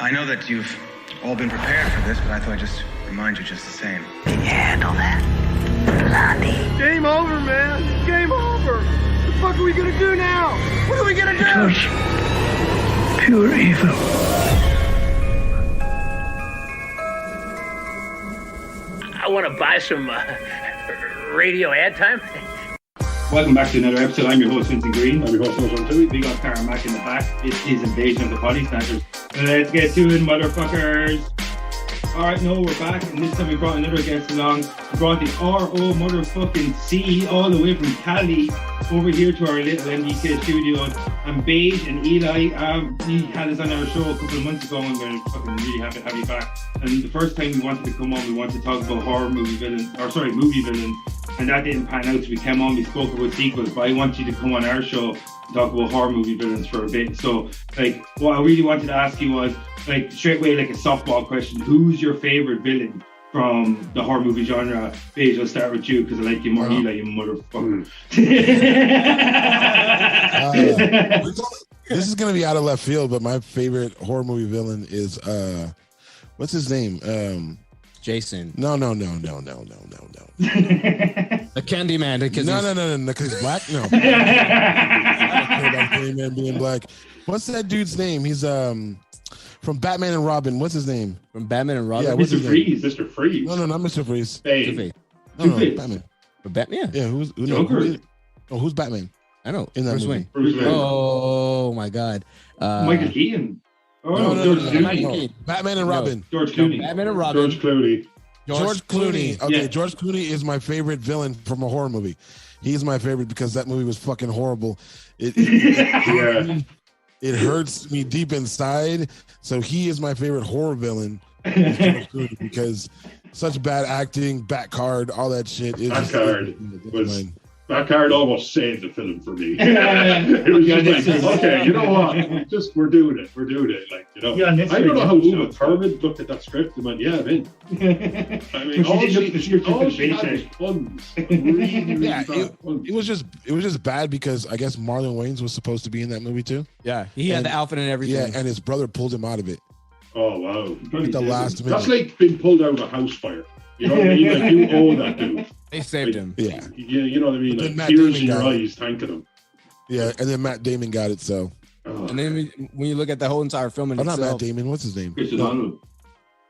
I know that you've all been prepared for this, but I thought I'd just remind you just the same. Can you handle that, Blondie? Game over, man. Game over. What the fuck are we gonna do now? What are we gonna do? Because pure evil. I want to buy some radio ad time. Welcome back to another episode. I'm your host, Vincent Green. I'm your host, Noel Tui. We got Karen Mack in the back. It is Invasion of the Body Snatchers. Let's get to it, motherfuckers. Alright, no, we're back. And this time we brought another guest along. We brought the RO motherfucking C all the way from Cali over here to our little MDK studio. And Baish and Eli, he had us on our show a couple of months ago, and we're fucking really happy to have you back. And the first time we wanted to come on, we wanted to talk about movie villains. And that didn't pan out, so we came on, we spoke about sequels, but I want you to come on our show and talk about horror movie villains for a bit. So, like, what I really wanted to ask you was, like, straight away, like a softball question, who's your favourite villain from the horror movie genre? Paige, I'll start with you, because I like you more, Eli, you motherfucker. This is going to be out of left field, but my favorite horror movie villain is, what's his name? Jason. No. The Candyman. No, because he's black? No. I don't care about Candyman being black. What's that dude's name? He's from Batman and Robin. What's his name? From Batman and Robin? Yeah, Mr. Freeze. Mr. Freeze. No, not Mr. Freeze. Hey. No, Batman. Batman? Yeah, who's Batman? I know. In that Bruce movie. Bruce Wayne. Oh, my God. Michael Keaton. No, George Clooney. Batman and Robin. George Clooney. Batman and Robin. George Clooney. George Clooney. Okay, Yeah. George Clooney is my favorite villain from a horror movie. He's my favorite because that movie was fucking horrible. It hurts me deep inside. So he is my favorite horror villain, George Clooney, because such bad acting, back card, all that shit. That card almost saved the film for me. It was just like, okay, you know what? We're doing it. Like, you know. I don't know how Uma Thurman looked at that script and went, yeah, I'm in. I mean, all she had was puns. Really bad puns. It was just bad because I guess Marlon Wayans was supposed to be in that movie too. Yeah, he had the outfit and everything. Yeah, and his brother pulled him out of it. Oh, wow. At the last minute. That's like being pulled out of a house fire. You know what I mean? Like, you owe that dude. They saved him. Yeah. You know what I mean? Like, Matt tears Damon in your got it. eyes thanking him. Yeah, and then Matt Damon got it, so. And then when you look at the whole entire film in not itself, Matt Damon. What's his name? Chris O'Donnell.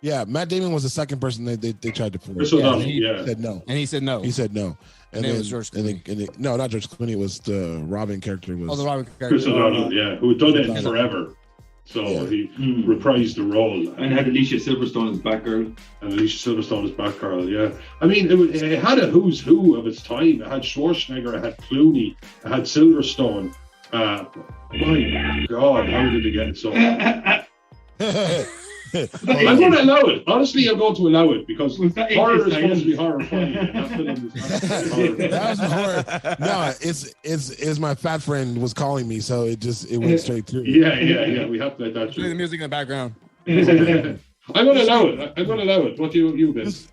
Yeah, Matt Damon was the second person they tried to force. Chris O'Donnell, He said no. and he said no. He said no. And then it was George Clooney. No, not George Clooney. It was the Robin character. the Robin character. Chris O'Donnell, yeah, who had done it forever. So he reprised the role. And had Alicia Silverstone as Batgirl. And Alicia Silverstone as Batgirl, yeah. I mean, it had a who's who of its time. It had Schwarzenegger, it had Clooney, it had Silverstone. My God, how did it get so bad? I'm going to allow it. Honestly, I'm going to allow it because horror is supposed to be horrifying. That film is horrifying. That was horror. No, it's my fat friend was calling me, so it went straight through. Yeah. We have to let that Play the music in the background. I'm going to allow it. What do you been? This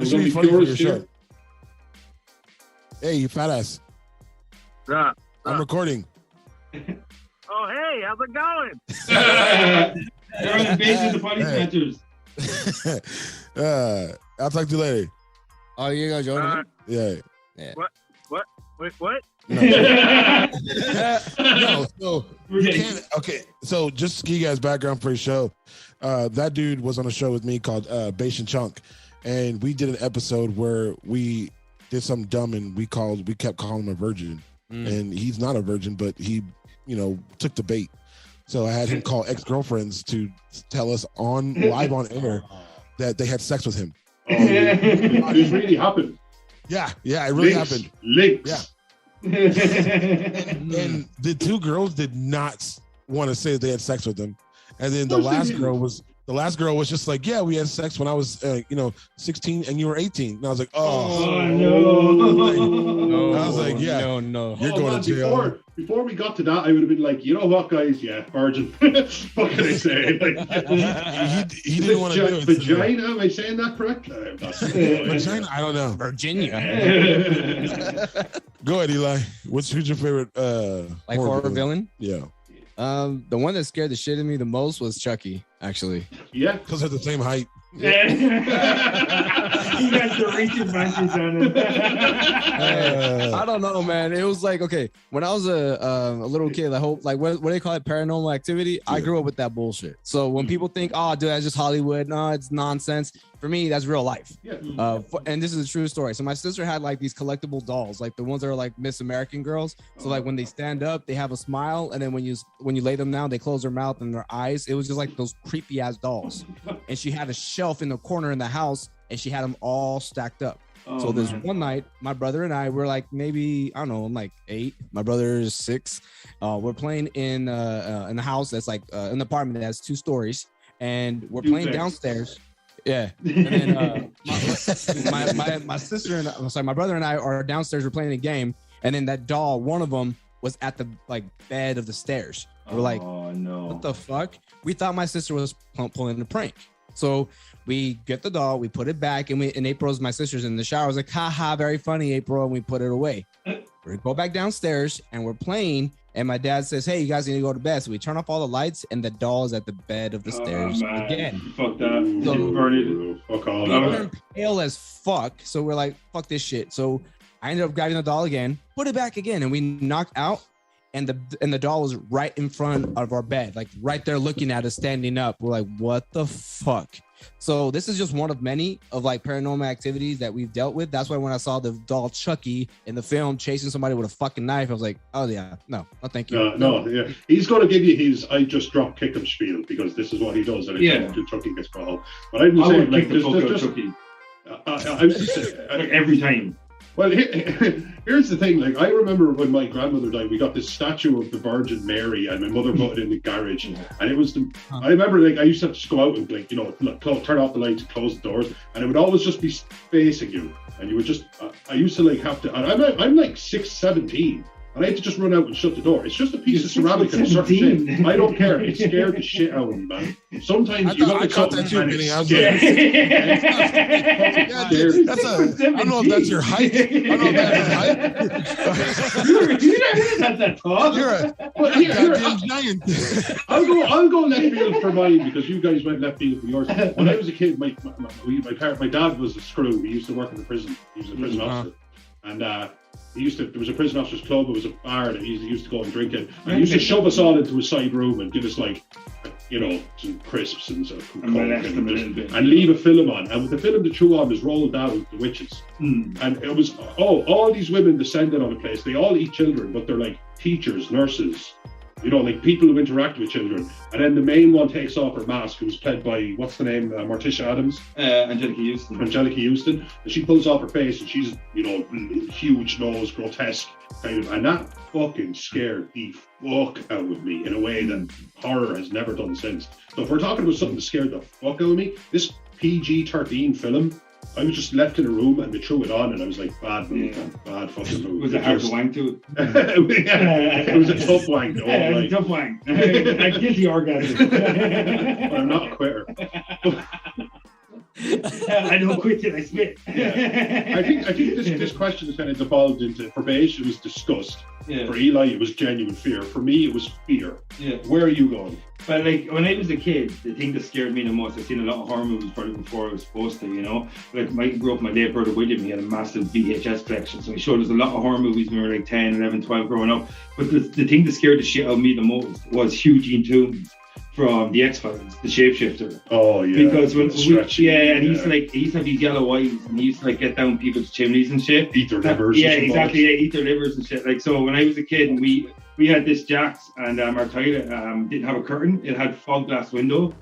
should be funny for your show. Hey, you fat ass. I'm recording. Oh, hey, how's it going? They're on the Invasion of the Body Snatchers. I'll talk to you later. Oh, you guys joining him? Yeah. What? Wait, what? No, so you can't. Okay, so just to give you guys background for your show, that dude was on a show with me called Baish and Chunk, and we did an episode where we did something dumb and we kept calling him a virgin, and he's not a virgin, but he, took the bait. So I had him call ex-girlfriends to tell us live on air that they had sex with him. Oh, it really happened. Yeah, it really happened. Links. Yeah. And the two girls did not want to say that they had sex with him. And then the last girl was just like, yeah, we had sex when I was 16 and you were 18. And I was like, oh no. I was like, yeah, no. You're going to jail. Before we got to that, I would have been like, you know what, guys? Yeah, virgin. What can I say? Like, he didn't want to do it. Vagina? Am I saying that correct? Vagina? I don't know. Virginia. Go ahead, Eli. Who's your favorite horror villain? Yeah. The one that scared the shit out of me the most was Chucky, actually. Yeah, because they're the same height. Yeah. He got the reach advantage on it. I don't know, man. It was like, okay, when I was a little kid, I hope, like, what do they call it? Paranormal activity. I grew up with that bullshit. So when people think, oh, dude, that's just Hollywood. No, it's nonsense. For me, that's real life. Yeah. And this is a true story. So my sister had like these collectible dolls, like the ones that are like Miss American girls. So like when they stand up, they have a smile, and then when you lay them down, they close their mouth and their eyes. It was just like those creepy ass dolls. And she had a shelf in the corner in the house, and she had them all stacked up. So there's one night, my brother and I were like, maybe, I don't know, I'm like 8. My brother is 6. We're playing in the house that's like an apartment that has 2 stories, and we're playing downstairs. Yeah. And then my sister and my brother and I are downstairs. We're playing a game, and then that doll, one of them, was at the like bed of the stairs. We're like, oh no, what the fuck? We thought my sister was pulling a prank. So we get the doll, we put it back, and April's, my sister's in the shower. I was like, haha, very funny, April, and we put it away. We go back downstairs and we're playing, and my dad says, hey, you guys need to go to bed. So we turn off all the lights, and the doll is at the bed of the stairs again. Fuck that. So, burn it. Fuck all we turned pale as fuck. So we're like, fuck this shit. So I ended up grabbing the doll again, put it back again, and we knocked out. And the doll was right in front of our bed, like right there looking at us, standing up. We're like, what the fuck? So this is just one of many of like paranormal activities that we've dealt with. That's why when I saw the doll Chucky in the film chasing somebody with a fucking knife, I was like, oh yeah, no, thank you. No, yeah. He's going to give you his I just drop kick him spiel, because this is what he does, and Chucky gets brought home. But I would say, like, there's Chucky. I was just saying, like every time. Well, here's the thing. Like, I remember when my grandmother died, we got this statue of the Virgin Mary, and my mother put it in the garage. And it was I remember, like, I used to have to go out and, like, you know, turn off the lights, close the doors, and it would always just be facing you. And you would just, I used to, like, have to, and I'm like 6, 17. And I had to just run out and shut the door. It's just a piece of ceramic and a certain shape. I don't care. It scared the shit out of me, man. Sometimes you look at something and it's scary. I don't know if that's your height. I don't know if that's your height. You never that talk. You're a goddamn giant. I'll go left field for mine, because you guys went left field for yours. When I was a kid, my dad was a screw. He used to work in the prison. He was a prison officer. And there was a prison officers club, it was a bar that he used to go and drink in. And he used to shove us all into a side room and give us, like, you know, some crisps and some coke and leave a film on. And with the film to chew on was Roll Down the Witches. And it was, all these women descended on the place. They all eat children, but they're like teachers, nurses, you know, like people who interact with children. And then the main one takes off her mask, who was played by, what's the name, Morticia Adams? Angelica Houston. And she pulls off her face, and she's, you know, huge nose, grotesque, kind of. And that fucking scared the fuck out of me in a way that horror has never done since. So if we're talking about something that scared the fuck out of me, this PG-13 film, I was just left in a room and they threw it on, and I was like, bad move, bad fucking move. Was it hard to wank to it? It was a tough wank. A tough wank. I get the orgasm. But I'm not a quitter. I don't quit till I spit. I think this question has kind of devolved into, for Baish, it was disgust. Yeah. For Eli, it was genuine fear. For me, it was fear. Yeah. Where are you going? But like when I was a kid, the thing that scared me the most, I've seen a lot of horror movies probably before I was supposed to, you know. Like I grew up, my late brother William, he had a massive VHS collection, so he showed us a lot of horror movies when we were like 10, 11, 12 growing up. But the thing that scared the shit out of me the most was Eugene Toombs from the X-Files, the shapeshifter. Oh yeah. Because when and he used to have these yellow eyes, and he used to like get down people's chimneys and shit. Eat their livers. Yeah, exactly. Yeah, eat their livers and shit. Like, so when I was a kid, and we had this Jack's, and our toilet didn't have a curtain. It had fog glass window.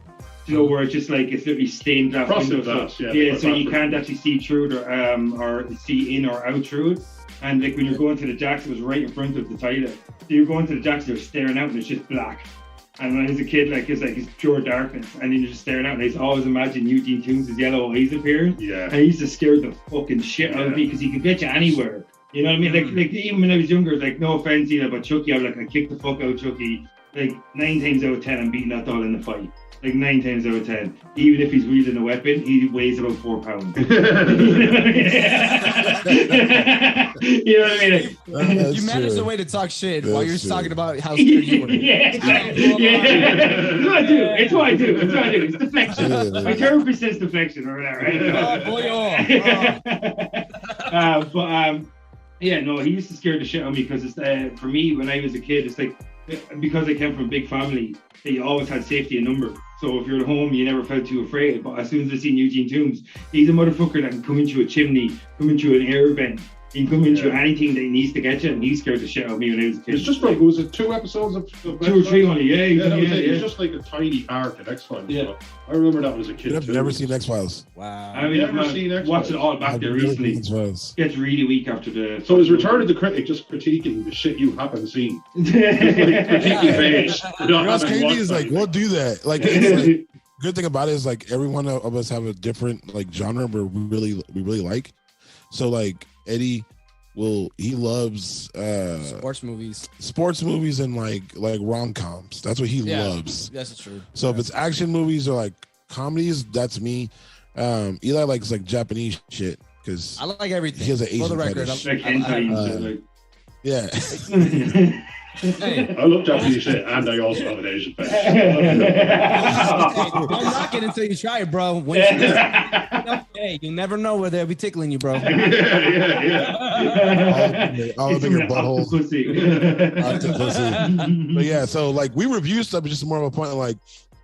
You know, where it's just like, it's literally stained glass window. Glass, so you can't actually see through it or see in or out through it. And like when you're going to the Jack's, it was right in front of the toilet. So you're going to the Jack's, you're staring out, and it's just black. And when I was a kid, like it's pure darkness, and then you're just staring out, and I used to always imagine Eugene Toombs' yellow eyes appearing. Yeah. And he used to scare the fucking shit out of me, because he could get you anywhere. You know what I mean? Like even when I was younger, like, no offense, you know, but Chucky, I kick the fuck out of Chucky. Like 9 times out of 10, I'm beating that doll in the fight. like 9 times out of 10. Even if he's wielding a weapon, he weighs about 4 pounds. You know what I mean? You managed a way to talk shit while you're talking about how scared you were. It's what I do. It's deflection. My therapist says deflection or whatever. Right? Yeah, no, he used to scare the shit out of me because it's for me when I was a kid, it's like because I came from a big family, that you always had safety in numbers. So if you're at home, you never felt too afraid. But as soon as I seen Eugene Toombs, he's a motherfucker that can come into a chimney, come into an air vent. He can come into anything that he needs to get you, and he scared the shit out of me when I was a kid. It's just like, was it 2 episodes of 2 or 3 only? It's just like a tiny arc in X-Files. Yeah. I remember that as a kid. I've never seen X-Files. Wow. I mean, never seen X-Files. Watched it all back there recently. X-Files. Gets really weak after the. So is Return of the Critic just critiquing the shit you haven't seen? Critiquing Baish. What's crazy is like we'll do that. Like, it's like good thing about it is like every one of us have a different like genre where we really like. So like Eddie he loves sports movies and like rom-coms. That's what he loves. That's true. So if it's action movies or like comedies, that's me. Eli likes like Japanese shit because I like everything. He has an Asian For the record, fetish. Like hentai yeah. Hey. I love Japanese shit, and I also have an Asian fetish. Don't knock it until you try it, bro. Hey, you never know where they'll be tickling you, bro. All up in your butthole. But yeah, so like we review stuff, it's just more of a point of like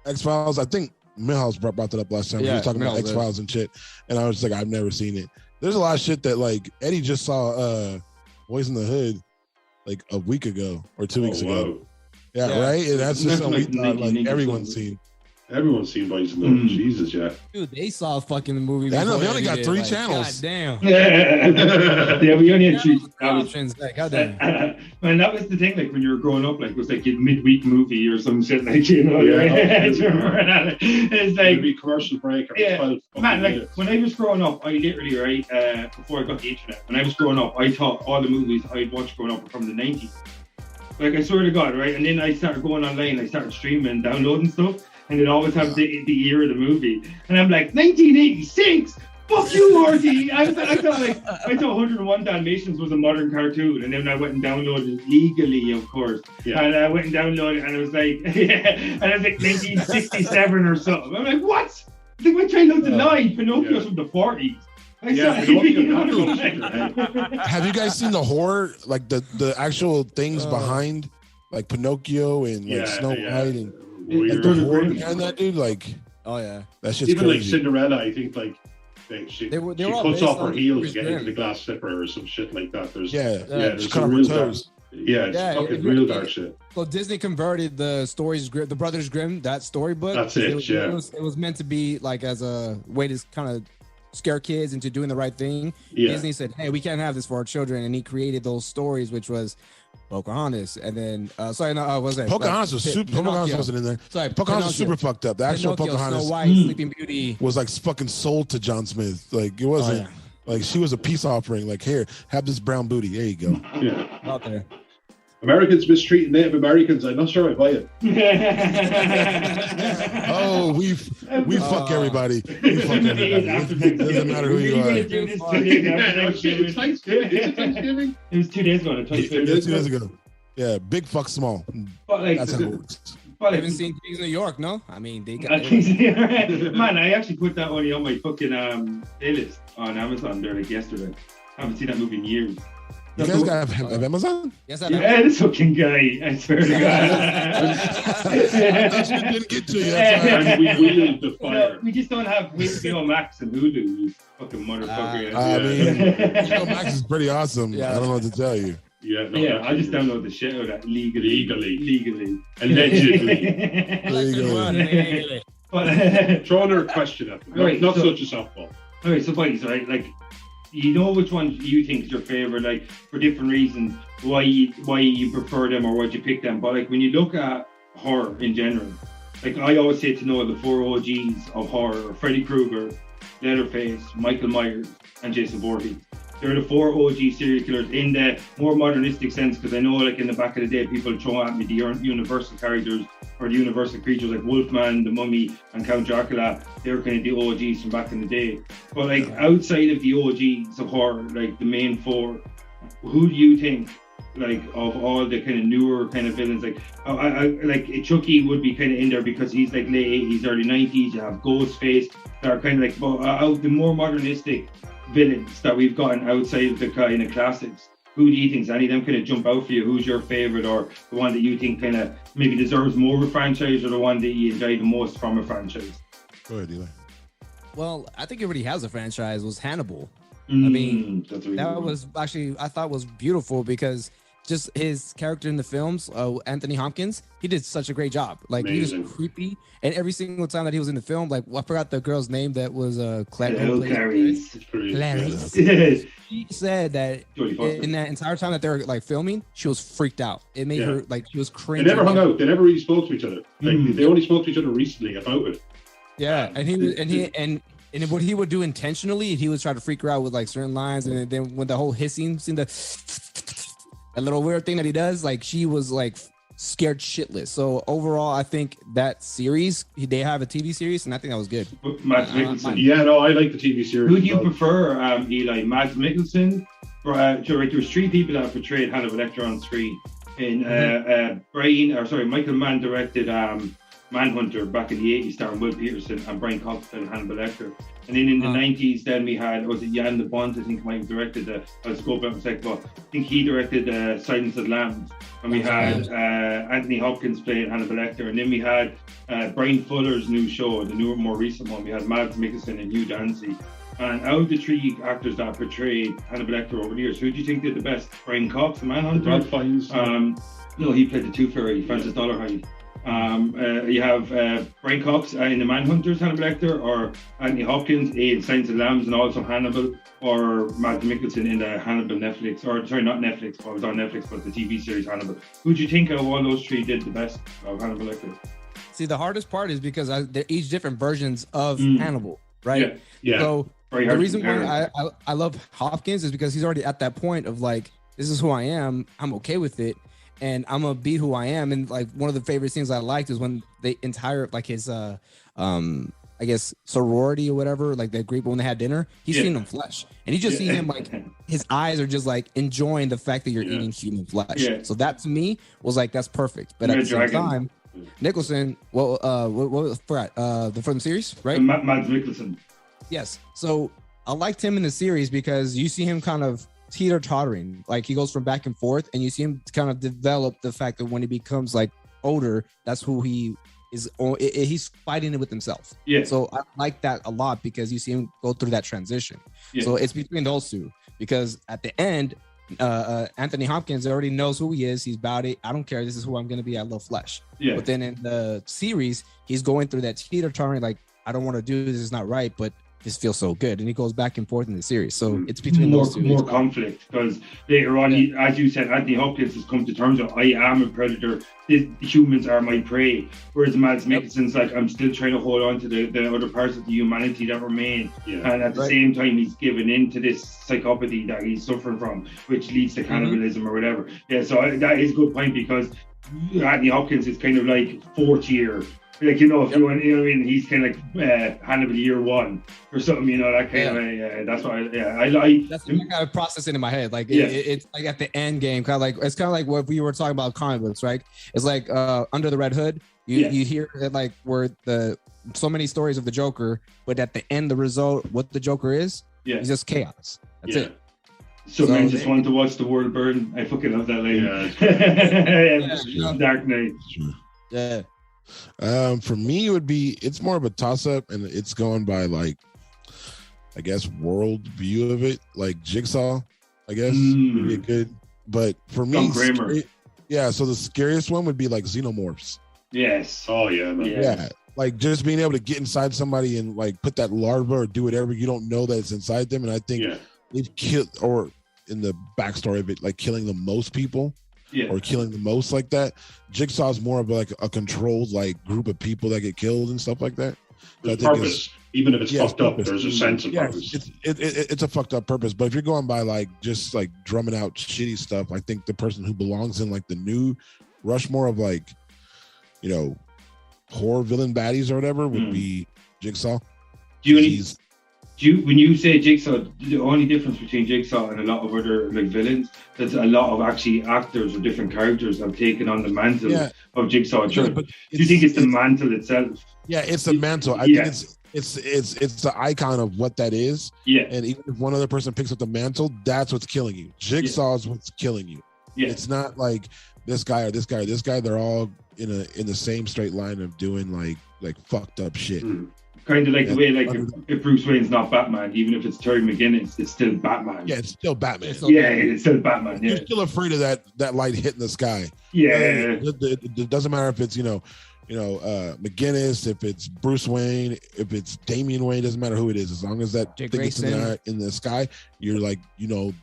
X-Files. I think Milhouse brought that up last time. We were talking about X-Files and shit, and I was just like, I've never seen it. There's a lot of shit that like Eddie just saw Boys in the Hood like a week ago or 2 weeks ago. Yeah, right? And that's just something we thought like everyone's seen. Everyone's seen Baish and Noel. Jesus, yeah. Dude, they saw fucking the movie. I know, they only got 3 channels. God damn. Yeah, we only had 3 options. God damn. And that was the thing, like when you were growing up, like it was like a midweek movie or some shit, like, you know. It's like maybe commercial break or 12 man, like minutes. when I was growing up, I literally, right, before I got the internet, when I was growing up, I thought all the movies I'd watched growing up were from the 90s. Like, I swear to God, right? And then I started going online, I started streaming and downloading stuff, and it always have the year of the movie. And I'm like, 1986? Fuck you, Morty! I thought 101 Dalmatians was a modern cartoon, and then I went and downloaded it legally, of course. Yeah. And I went and downloaded it, and it was like, and I was like 1967 or something. I'm like, what? I think my childhood's a lie. Pinocchio's from the 40s. Have you guys seen the horror, like the actual things behind, like Pinocchio and like Snow White and like the horror behind that, dude? Like, oh yeah, that shit's even crazy. Like Cinderella, I think like she cuts off her heels to get into the glass slipper or some shit like that. There's there's she cut off real her toes. It's fucking real dark shit. So Disney converted the stories, the Brothers Grimm, that storybook. That's it. It was meant to be like as a way to kind of scare kids into doing the right thing. Disney said, hey, we can't have this for our children, and he created those stories, which was Pocahontas, and then was it Pocahontas was super. Pocahontas wasn't in there. Sorry, Pocahontas was super fucked up. The actual Pocahontas, Snow White, Sleeping Beauty, was like fucking sold to John Smith. Like it wasn't like she was a peace offering. Like, here, have this brown booty. There you go. Yeah, out there. Americans mistreating Native Americans. I'm not sure I buy it. Oh, we fuck everybody. We fuck everybody. It doesn't matter who you are. It's Thanksgiving. It was 2 days ago. 2 days ago. Yeah, big fuck small. But like, that's how it works. I haven't seen Kings of New York, no? I mean, they got man, I actually put that one on my fucking playlist on Amazon there like yesterday. I haven't seen that movie in years. You guys got have Amazon? Yes, I have. Yeah, this fucking guy. I swear to God. I thought you didn't get to you. That's we wield the fire. We just don't have HBO Max and Hulu. You fucking motherfucker. I mean, HBO Max is pretty awesome. I don't know what to tell you. Yeah, I just download the shit out of that legally. Allegedly. But throw another question at me. Not such a softball. All right, so buddies, right? Like, you know which one you think is your favorite, like for different reasons, why you prefer them or why you pick them. But like when you look at horror in general, like I always say to know the 4 OGs of horror: Freddy Krueger, Leatherface, Michael Myers, and Jason Voorhees. They're the 4 OG serial killers in the more modernistic sense, because I know, like, in the back of the day, people throw at me the universal characters or the universal creatures like Wolfman, the Mummy, and Count Dracula. They were kind of the OGs from back in the day. But, like, outside of the OGs of horror, like the main 4, who do you think, like, of all the kind of newer kind of villains, like, like Chucky would be kind of in there because he's like late 80s, early 90s. You have Ghostface, that are kind of like, but out the more modernistic villains that we've gotten outside of the kind of classics, who do you think, any of them kind of jump out for you? Who's your favorite, or the one that you think kind of maybe deserves more of a franchise, or the one that you enjoy the most from a franchise? Go ahead, Eli. Well, I think it already has a franchise. Was Hannibal. I Mm, mean, that's a really that good one. was actually, I thought was beautiful because just his character in the films, Anthony Hopkins, he did such a great job. Like, Amazing. he was creepy, and every single time that he was in the film, like, I forgot the girl's name that was Claire. Hello, Clarice. It's pretty. Clarice. Jodie She said that Foster. in that entire time that they were like filming, she was freaked out. It made her like she was They cringing. never hung out. They never really spoke to each other. Like, Mm. they only spoke to each other recently about it. Yeah, and and what he would do intentionally, he would try to freak her out with like certain lines, and then when the whole hissing, seen that little weird thing that he does, like she was like scared shitless. So overall, I think that series, they have a TV series, and I think that was good. Mads Mikkelsen. Yeah, no, I like the TV series. Who do you as well. prefer, Eli? Mads Mikkelsen? There was 3 people that portrayed Hannibal Lecter on screen. In Michael Mann directed Manhunter back in the 80s, starring Will Peterson, and Brian Cox played Hannibal Lecter. And then in the 90s, then we had, was it Jan de Bont, I think might have directed I'll just go back a sec, but I think he directed Silence of the Lambs. And we had Anthony Hopkins playing Hannibal Lecter. And then we had Brian Fuller's new show, the newer, more recent one. We had Mads Mikkelsen and Hugh Dancy. And out of the 3 actors that portrayed Hannibal Lecter over the years, who do you think did the best? Brian Cox, the Manhunter? Brad Fiennes. No, he played the Tooth Fairy, Francis Dolarhyde. You have Brian Cox in the Manhunters, Hannibal Lecter, or Anthony Hopkins in Silence of the Lambs and also Hannibal, or Mads Mikkelsen in the Hannibal Netflix, or sorry, not Netflix, but it was on Netflix, but the TV series Hannibal. Who do you think of all those 3 did the best of Hannibal Lecter? See, the hardest part is because they're each different versions of Hannibal, right? Yeah. So Very the hard to reason compare. why I love Hopkins is because he's already at that point of like, this is who I am. I'm okay with it, and I'm gonna be who I am. And like one of the favorite things I liked is when the entire like his I guess sorority or whatever, like that group when they had dinner, he's seen them flesh, and you just see him like his eyes are just like enjoying the fact that you're eating human flesh. Yeah. So that to me was like that's perfect. But at the same time, Nicholson, what forgot from the series, right? Mads Mikkelsen. Yes. So I liked him in the series because you see him kind of teeter-tottering. Like he goes from back and forth, and you see him kind of develop the fact that when he becomes like older, that's who he is. He's fighting it with himself. Yeah. So I like that a lot because you see him go through that transition. Yeah. So it's between those 2 because at the end, Anthony Hopkins already knows who he is. He's about it. I don't care. This is who I'm going to be. I love flesh. Yeah. But then in the series, he's going through that teeter-tottering. Like, I don't want to do this. It's not right, but this feels so good. And he goes back and forth in the series. So it's between those 2. More conflict, because later on, as you said, Anthony Hopkins has come to terms with, I am a predator. The humans are my prey. Whereas Mads Mikkelsen's like, I'm still trying to hold on to the other parts of the humanity that remain. Yeah. And at the same time, he's given in to this psychopathy that he's suffering from, which leads to cannibalism or whatever. Yeah, so that is a good point, because Anthony Hopkins is kind of like 4th year. Like, you know, if you want, you know what I mean, he's kind of like Hannibal year 1 or something, you know, that kind of, that's why, I like. That's what I kind of processing in my head. Like, it's like at the end game, kind of like, it's kind of like what we were talking about comic books, right? It's like Under the Red Hood, you hear it like where so many stories of the Joker, but at the end, the result, what the Joker is just chaos. That's it. So man just wanted to watch the world burn. I fucking love that lady. Dark Knight. Yeah. For me, it's more of a toss-up, and it's going by like, I guess, world view of it, like Jigsaw, I guess would be a good. But for me, so the scariest one would be like Xenomorphs. Yes. Oh yeah, man. Yeah. Like just being able to get inside somebody and like put that larva or do whatever, you don't know that it's inside them. And I think they've killed, or in the backstory of it, like killing the most people. Or killing the most like that. Jigsaw's more of like a controlled like group of people that get killed and stuff like that. So I There's think purpose. Even if it's yes, fucked up, purpose. there's a sense of Yes, purpose. it's a fucked up purpose. But if you're going by like just like drumming out shitty stuff, I think the person who belongs in like the new Rushmore of like, you know, horror villain baddies or whatever would be Jigsaw. When you say Jigsaw, the only difference between Jigsaw and a lot of other like villains, that's a lot of actually actors or different characters have taken on the mantle of Jigsaw. Yeah, Do you think it's the mantle itself? Yeah, it's the mantle. I think it's the icon of what that is. Yeah. And even if one other person picks up the mantle, that's what's killing you. Jigsaw is what's killing you. Yeah. It's not like this guy or this guy or this guy. They're all in the same straight line of doing like fucked up shit. Kind of like the way like if Bruce Wayne's not Batman, even if it's Terry McGinnis, it's still Batman. Yeah, it's still Batman. It's still Batman. Yeah. You're still afraid of that light hitting the sky. Yeah. It doesn't matter if it's McGinnis, if it's Bruce Wayne, if it's Damian Wayne, doesn't matter who it is. As long as that thing is in the sky, you're like,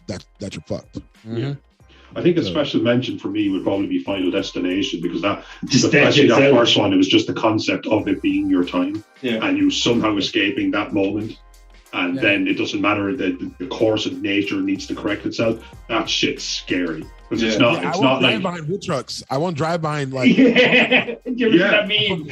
that you're fucked. Yeah. I think a special mention for me would probably be Final Destination, because that first one, it was just the concept of it being your time, and you somehow escaping that moment, and then it doesn't matter that the course of nature needs to correct itself. That shit's scary because it's not. It's not like behind wood trucks. I won't drive behind like. That mean?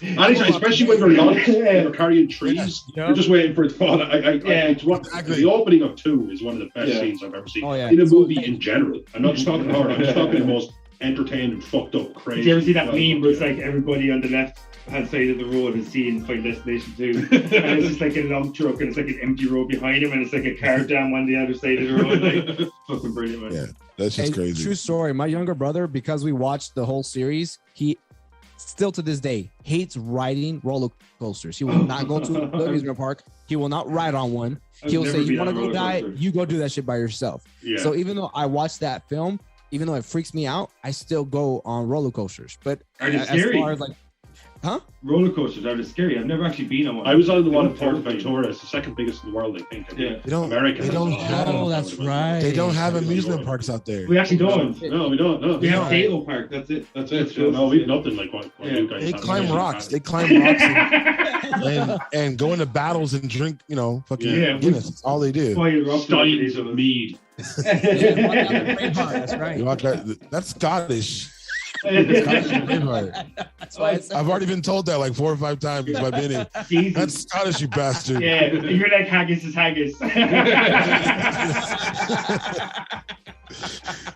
Especially when you're carrying trees, you're just waiting for it to fall. The opening of 2 is one of the best scenes I've ever seen in a movie in general. I'm not just talking horror. I'm just talking the most entertained and fucked up, crazy. Did you ever see that meme where it's like everybody on the left hand side of the road has seen Final Destination 2, and it's just like a lump truck and it's like an empty road behind him, and it's like a car jam on the other side of the road. Like, fucking brilliant, man. Yeah, that's just crazy. True story. My younger brother, because we watched the whole series, he still to this day hates riding roller coasters. He will not go to an amusement park. He will not ride on one. He'll say, "You want to go die? You go do that shit by yourself." Yeah. So even though I watched that film, even though it freaks me out, I still go on roller coasters. But are they scary? As far as like, roller coasters are scary. I've never actually been on one. I was on the one in Port Ventura. It's the second biggest in the world, I think. They don't have amusement parks out there. We actually don't. No, we don't. No, we have Halo Park. That's it. No, we have nothing like what you guys. They climb rocks. They climb rocks and go into battles and drink. Fucking Guinness. That's all they do. Steins of mead. That's right. That's Scottish. I've already been told that like 4 or 5 times by Vinny. That's Scottish, you bastard. Yeah, you're like haggis is haggis.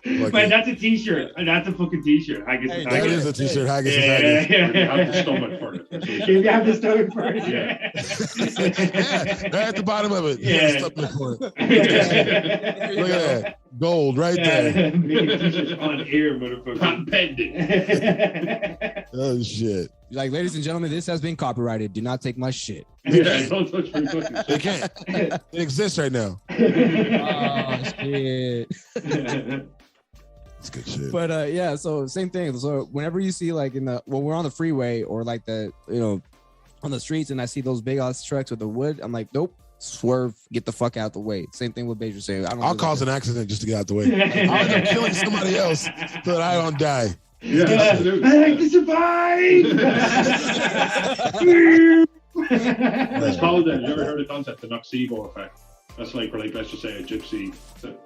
Man, that's a t-shirt. That's a fucking t-shirt. Haggis is haggis. That is a t-shirt. Haggis is haggis. You have the stomach for it. You have the stomach for it. Yeah. Right at the bottom of it. Yeah. Stomach for it. Look at that. Gold right there. Making t-shirts on air, motherfucker. Pending. Oh shit. Like, ladies and gentlemen, this has been copyrighted. Do not take my shit. Yeah, don't touch my fucking shit. They can't. It exists right now. Oh shit. It's good shit. But yeah, so same thing. So whenever you see like when we're on the freeway or like on the streets, and I see those big ass trucks with the wood, I'm like, nope. Swerve, get the fuck out the way. Same thing with Baish was saying. I'll cause an accident just to get out the way. I'll end up killing somebody else so that I don't die. Yeah, absolutely. I like to survive. It's called you ever heard the concept, the nocebo effect? That's like, let's just say a gypsy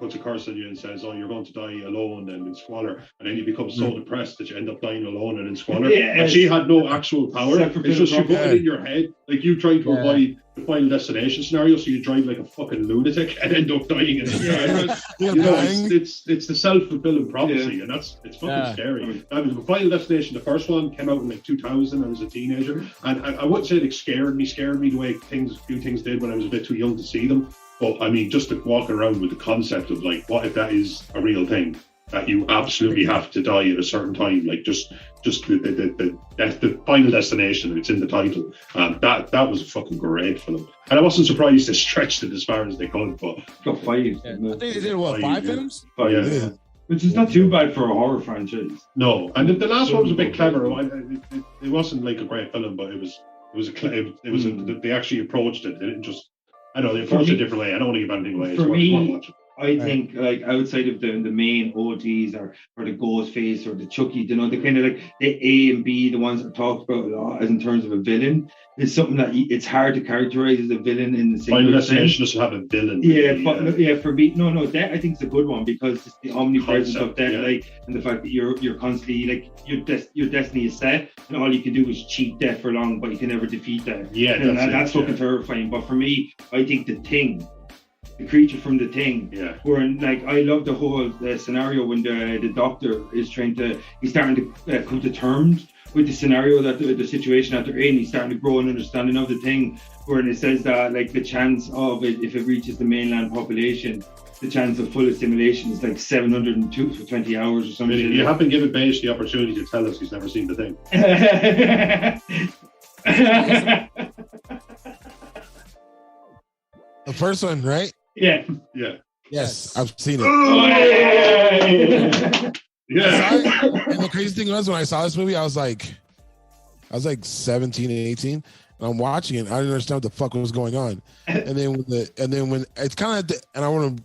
puts a curse on you and says, "Oh, you're going to die alone and in squalor," and then you become so depressed that you end up dying alone and in squalor. Yeah, and she had no actual power. It's just she put it in your head, like you trying to avoid the Final Destination scenario, so you drive like a fucking lunatic and end up dying in the it's the self-fulfilling prophecy, and it's fucking scary. I mean, Final Destination, the first one came out in like 2000. I was a teenager, and I wouldn't say it scared me the way few things did when I was a bit too young to see them. But I mean, just to walk around with the concept of like, what if that is a real thing? That you absolutely have to die at a certain time, like just the Final Destination. It's in the title. That was fucking great for them, and I wasn't surprised they stretched it as far as they could. But got 5. I think they did 5 films. Oh yeah. Which is not too bad for a horror franchise. No, and the last one was a bit clever. It wasn't like a great film, but they actually approached it. They didn't just. I know they approached it a different way. I don't want to give anything away. For me, I think like outside of the main OGs or the Ghostface or the Chucky, you know, the kind of like the A and B, the ones that are talked about a lot as in terms of a villain, is something that it's hard to characterize as a villain in the same Final sense. Destination doesn't have a villain. For me, no, that I think is a good one because it's the omnipresence of that, like, and the fact that you're constantly like your destiny is set, and all you can do is cheat death for long, but you can never defeat that. Yeah, and that's fucking terrifying. But for me, I think the Thing. The creature from the Thing, where like I love the whole scenario when the doctor is he's starting to come to terms with the scenario that the situation that they're in. He's starting to grow an understanding of the Thing, where it says that like the chance of it, if it reaches the mainland population, the chance of full assimilation is like 702 for 20 hours or something. You haven't given Baish the opportunity to tell us he's never seen the Thing. The first one, right? Yeah. Yes, I've seen it. And the crazy thing was when I saw this movie, I was like 17 and 18, and I'm watching it. I didn't understand what the fuck was going on. And then when it's kind of I don't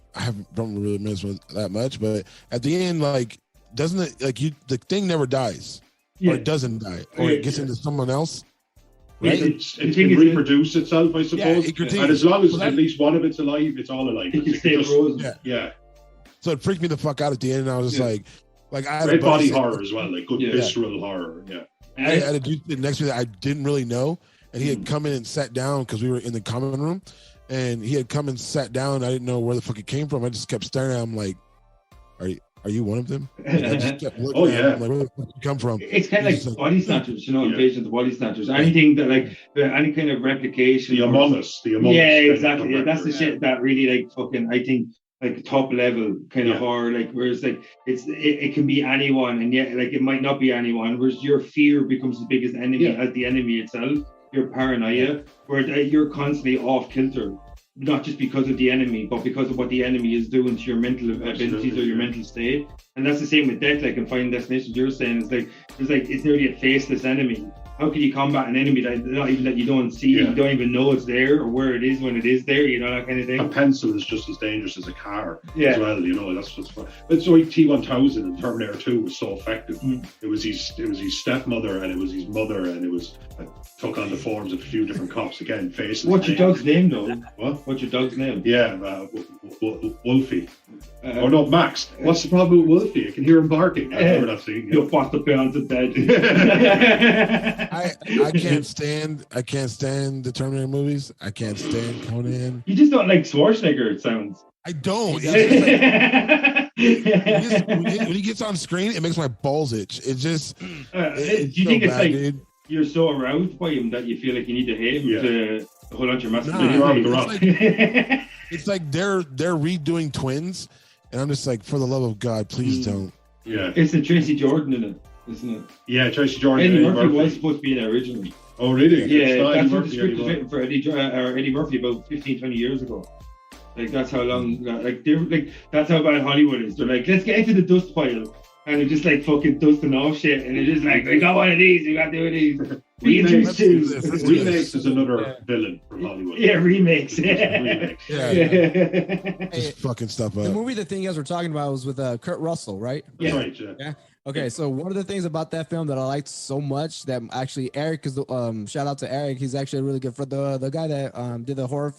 really miss it that much, but at the end, like, doesn't it like the Thing never dies, or it doesn't die, or it gets into someone else. Right? It can reproduce itself, I suppose. And as long as at least one of it's alive, it's all alive. It can stay frozen. Yeah. So it freaked me the fuck out at the end, and I was just like I had great body horror as well, like good visceral horror. Yeah. I had a dude sitting next to me that I didn't really know, and he had come in and sat down because we were in the common room, and he had come and sat down. I didn't know where the fuck it came from. I just kept staring at him like, Are you one of them? And I just kept looking at him, like, where the fuck did you come from? It's kind of like Body Snatchers, you know, Invasion of the Body Snatchers. Anything that like any kind of replication. The Among Us. Yeah, exactly. Yeah, that's the shit that really like fucking I think like top level kind of horror. Like whereas like it can be anyone, and yet like it might not be anyone. Whereas your fear becomes the biggest enemy as the enemy itself. Your paranoia, where you're constantly off kilter. Not just because of the enemy, but because of what the enemy is doing to your mental abilities or your mental state. And that's the same with death, like in Final Destination, you're saying, it's nearly a faceless enemy. How can you combat an enemy that you don't see, you don't even know it's there or where it is when it is there, you know, that kind of thing? A pencil is just as dangerous as a car as well, you know, that's what's fun. It's like T-1000 in Terminator 2 was so effective. It was his stepmother and it was his mother, and it was took on the forms of a few different cops again, faces. What's your dog's name though? What? What's your dog's name? Yeah, Wolfie. No, Max. What's the problem with Wolfie? I can hear him barking. I remember that scene. You're fast up on the dead. I can't stand the Terminator movies. I can't stand Conan. You just don't like Schwarzenegger, it sounds. I don't. When he gets on screen, it makes my balls itch. It just. Do you think it's like dude. You're so aroused by him that you feel like you need to hate him to hold on to your masculinity? It's like they're redoing Twins, and I'm just like, for the love of God, please don't. Yeah, it's the Tracy Jordan in it, isn't it? Yeah, Tracy Jordan. Eddie Murphy was supposed to be in it originally. Oh, really? Yeah, that's what the script was written for Eddie Murphy about 15-20 years ago. Like that's how long. That's how bad Hollywood is. They're like, let's get into the dust pile. And they're just like fucking dusting off shit, and they're just like, we got one of these, we got two of these. Remakes is another villain from Hollywood. Yeah, remakes. Just fucking stuff up. The movie, the thing you guys were talking about was with Kurt Russell, right? Yeah. Right, yeah. Okay, so one of the things about that film that I liked so much that actually Eric is shout out to Eric. He's actually a really good for the guy that did the horror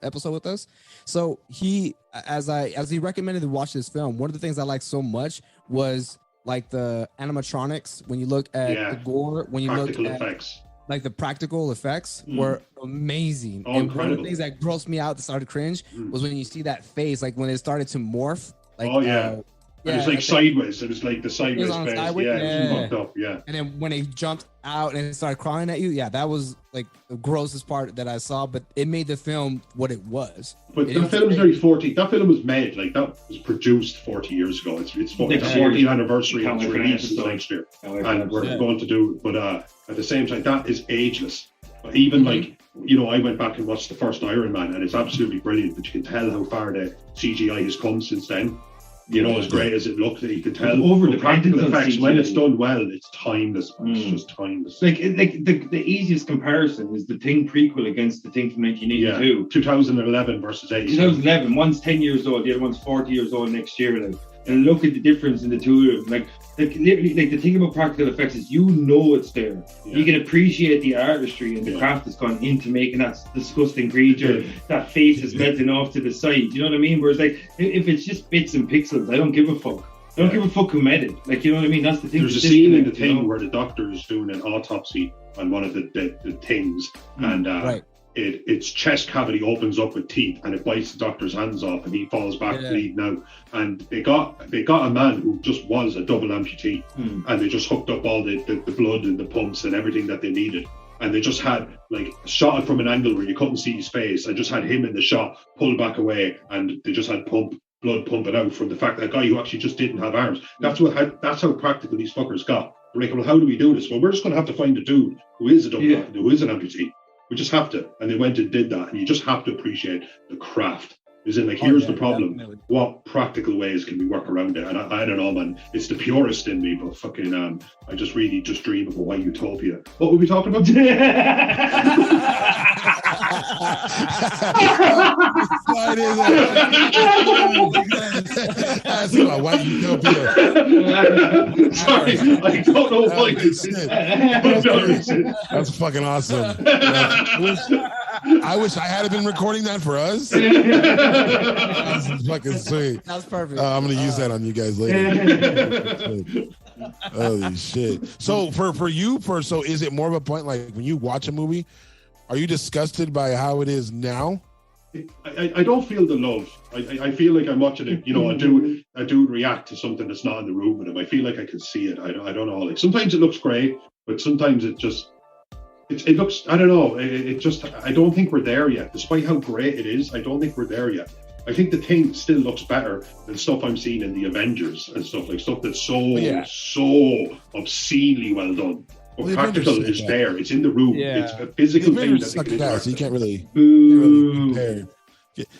episode with us. So he, as he recommended to watch this film, one of the things I liked so much was like the animatronics. When you look at the gore, when you look at effects. Like the practical effects were amazing. Oh, and incredible. one of the things that grossed me out that started cringe was when you see that face, like when it started to morph. Like, it was like sideways. It was like the sideways face. It was fucked up. Yeah. And then when it jumped out and it started crying at you, that was like the grossest part that I saw. But it made the film what it was. But the film is very 40. That film was made that was produced 40 years ago. It's 40th anniversary of its release next year, and we're going to do. But at the same time, that is ageless. But even like, you know, I went back and watched the first Iron Man, and it's absolutely brilliant. But you can tell how far the CGI has come since then. You know, as great as it looks, you can tell Over the the practical practical effects when CGI. it's done well, it's timeless. It's just timeless. Like the easiest comparison is the Thing prequel against the Thing from 1982. 2011 versus 8. 2011, one's 10 years old, the other one's 40 years old next year. Like, and look at the difference in the two of them. Like literally, like the thing about practical effects is you know it's there. Yeah. You can appreciate the artistry and the craft that's gone into making that disgusting creature. That face is melting off to the side. You know what I mean? Whereas like if it's just bits and pixels, I don't give a fuck. I don't give a fuck who made it. Like, you know what I mean? That's the thing. There's a scene in the Thing where the doctor is doing an autopsy on one of the things, and its chest cavity opens up with teeth, and it bites the doctor's hands off, and he falls back bleeding out. And they got a man who just was a double amputee, and they just hooked up all the blood and the pumps and everything that they needed. And they just had like shot it from an angle where you couldn't see his face, and just had him in the shot, pulled back away, and they just had blood pumping out from the fact that guy who actually just didn't have arms. That's how practical these fuckers got. They're like, well, how do we do this? Well, we're just going to have to find a dude who is a double, who is an amputee. We just have to. And they went and did that. And you just have to appreciate the craft. Is in like, here's the problem. Definitely. What practical ways can we work around it? And I don't know, man. It's the purist in me, but fucking, I just really just dream of a white utopia. What were we talking about? That's my white utopia. Sorry, I don't know why. That's fucking awesome. I wish I had been recording that for us. That's fucking sweet. That was perfect. I'm gonna use that on you guys later. Holy shit! So for you, so is it more of a point like when you watch a movie, are you disgusted by how it is now? I don't feel the love. I feel like I'm watching it. You know, I do react to something that's not in the room with him. I feel like I can see it. I don't know. Like sometimes it looks great, but sometimes it just. It looks, I don't know, it just, I don't think we're there yet. Despite how great it is, I don't think we're there yet. I think the Thing still looks better than stuff I'm seeing in the Avengers and stuff that's so obscenely well done. But practical is there. It's in the room. Yeah. It's a physical thing that they can interact so you can't really compare.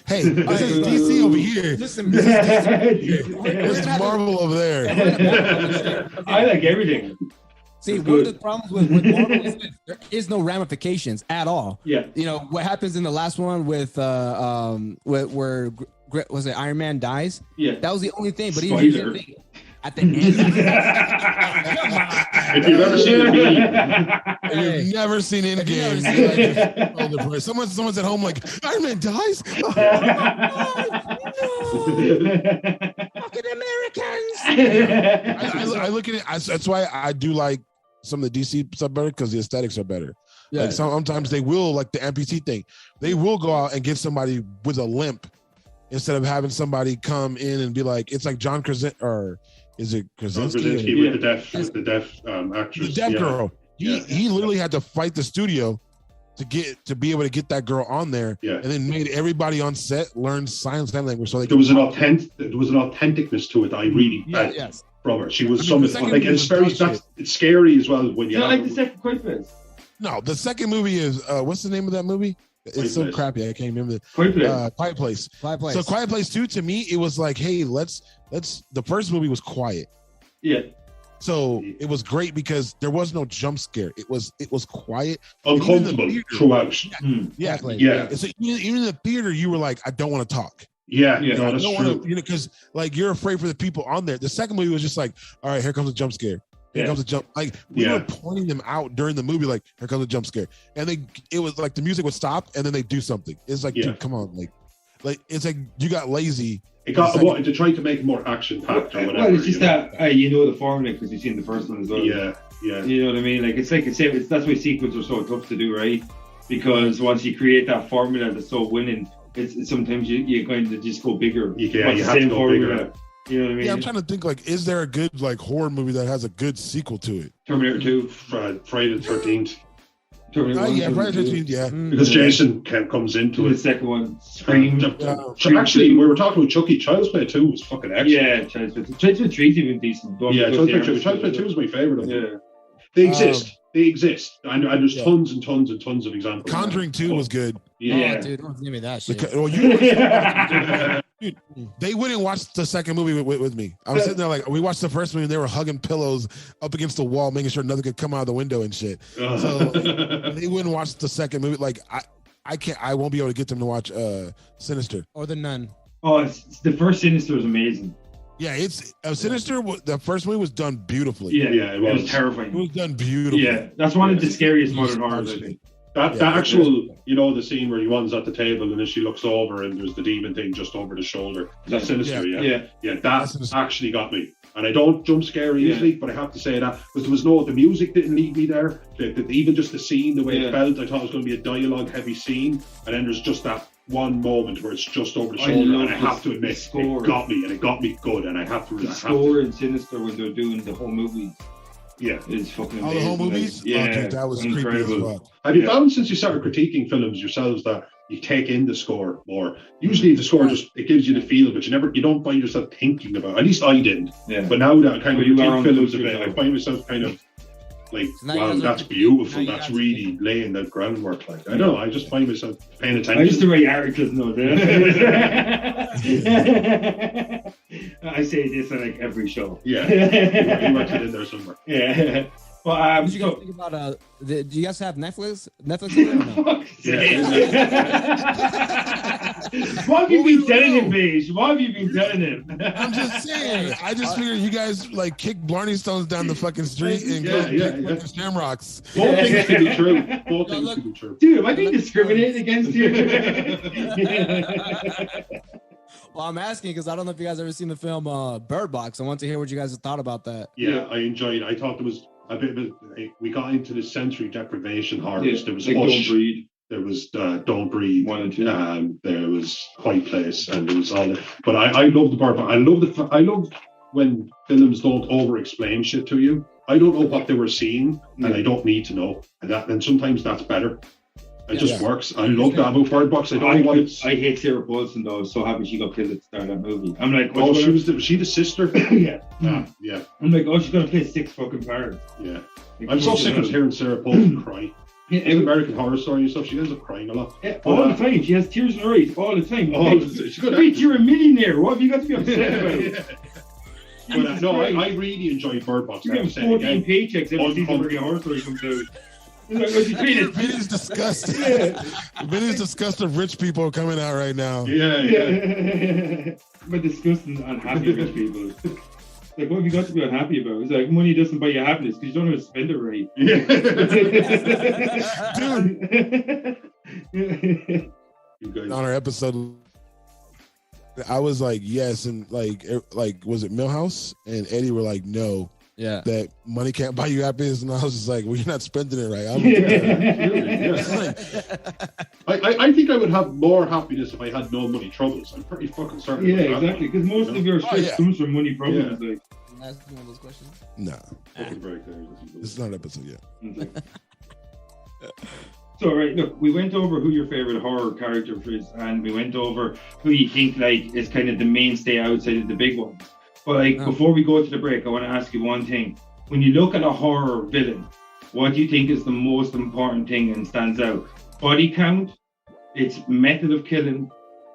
Hey, this is DC over here. Listen, this is Marvel over there. I like everything. See, one of the problems with Marvel is that there is no ramifications at all. Yeah. You know, what happens in the last one with where was it Iron Man dies? Yeah. That was the only thing. But even the thing, at the end. If you've ever seen if you've never seen Endgame, someone's at home like, Iron Man dies? Fucking Americans! I look at it, that's why I do like some of the DC stuff better, because the aesthetics are better. Yeah. Like sometimes they will, like the amputee thing, they will go out and get somebody with a limp instead of having somebody come in and be like, it's like John Krasinski, or is it Krasinski? With the deaf actress. The deaf girl. He literally had to fight the studio to be able to get that girl on there, and then made everybody on set learn sign language. So there was an authenticness to it that I really felt from her. She was something like, it's scary as well when you like the second Quiet Place. No, the second movie is what's the name of that movie? It's so crappy. I can't remember. Quiet Place. So Quiet Place 2, to me, it was like, hey, let's. The first movie was quiet. Yeah. So it was great because there was no jump scare. It was quiet, uncomfortable throughout. Yeah. So even in the theater, you were like, I don't want to talk. Yeah. I don't want to, because like you're afraid for the people on there. The second movie was just like, all right, here comes a jump scare. Here comes a jump. Like we were pointing them out during the movie, like here comes a jump scare, and it was like the music would stop and then they do something. It's like, dude, come on, like it's like you got lazy. It got to try to make it more action packed or whatever. Well, it's just that the formula because you've seen the first one as well. Yeah. You know what I mean? Like it's that's why sequels are so tough to do, right? Because once you create that formula that's so winning, it's sometimes you're going to just go bigger. You have to go bigger. You know what I mean? Yeah, I'm trying to think, like, is there a good like horror movie that has a good sequel to it? Terminator 2, Friday the 13th. Friday the 13th, yeah. Because Jason comes into it. The second one, Scream. Actually, we were talking about Chucky. Child's Play 2 was fucking excellent. Yeah, Child's Play 3 is even decent. Child's Play 2 is my favorite of them. They exist. And there's tons and tons and tons of examples. Conjuring 2 was good. Yeah, dude, don't give me that shit. Dude, they wouldn't watch the second movie with me. I was sitting there like, we watched the first movie and they were hugging pillows up against the wall, making sure nothing could come out of the window and shit. So they wouldn't watch the second movie. Like I won't be able to get them to watch Sinister or The Nun. Oh, the first Sinister is amazing. Yeah, it's Sinister. The first movie was done beautifully. Yeah, it was terrifying. It was done beautifully. Yeah, that's one of the scariest modern horrors, I think. That actual, you know, the scene where Yuan's at the table and then she looks over and there's the demon thing just over the shoulder. That's Sinister, yeah. That actually got me. And I don't jump scare easily, but I have to say that because the music didn't lead me there. Even just the scene, the way it felt, I thought it was going to be a dialogue-heavy scene, and then there's just that one moment where it's just over the shoulder, and I have to admit, it got me, and it got me good, and I have to. The score in Sinister when they're doing the whole movie. Yeah, it's fucking amazing. All the whole movies? Yeah, dude, that was incredible. Creepy as well. Have you found since you started critiquing films yourselves that you take in the score more? Usually the score it gives you the feel, but you don't find yourself thinking about it. At least I didn't. Yeah. But now that I kind of critique films a bit, I find myself kind of like, wow, that's beautiful. That's really laying that groundwork. Like, I don't know, I just find myself paying attention. I just the way Eric know that. I say this on like every show. Yeah, you worked it in there somewhere. Yeah. But did you guys think about do you guys have Netflix? Netflix or no? What have you been telling him, Baish? What have you been telling him? I'm just saying. I just figured you guys like kick Blarney Stones down the fucking street and go kick Shamrocks. Both things can be true. Both things can be true. Dude, am I being discriminated against you? Well, I'm asking because I don't know if you guys ever seen the film Bird Box. I want to hear what you guys thought about that. Yeah, I enjoyed it. I thought there was a bit of we got into the sensory deprivation horrors. Yeah, there was like Hush, Don't Breathe. There was Don't Breathe. 1 and 2. There was Quiet Place, and there was all that. But I love the part. I love when films don't over-explain shit to you. I don't know what they were seeing, and I don't need to know. And sometimes that's better. It just works. I love that about Bird Box. I don't know what it's. I hate Sarah Paulson though. I was so happy she got killed at the start of that movie. I'm like, oh, was she the sister? Yeah. Yeah. I'm like, oh, she's gonna play 6 fucking parts. Yeah. I'm so sick of hearing Sarah Paulson cry. In American Horror Story and stuff, she ends up crying a lot. Yeah, all the time. She has tears in her eyes all the time. Wait, you're a millionaire. What have you got to be upset about? But no, I really enjoyed Bird Box. You get 14 paychecks every season where your Horror Story comes out. Vinny's disgusted. Vinny's disgusted of rich people coming out right now. Yeah. But disgusting unhappy rich people. Like, what have you got to be unhappy about? It's like money doesn't buy you happiness because you don't know how to spend it right. Dude. You guys. On our episode, I was like, yes, and like, was it Millhouse and Eddie were like, no. Yeah, that money can't buy you happiness, and I was just like, "Well, you're not spending it right." I think I would have more happiness if I had no money troubles. I'm pretty fucking certain. Yeah, exactly. Because most of your stress comes from money problems. Like, can I ask one of those questions? No, this is not an episode yet. So, right, look, we went over who your favorite horror character is, and we went over who you think like is kind of the mainstay outside of the big ones. But like, before we go to the break, I want to ask you one thing. When you look at a horror villain, what do you think is the most important thing and stands out? Body count, its method of killing,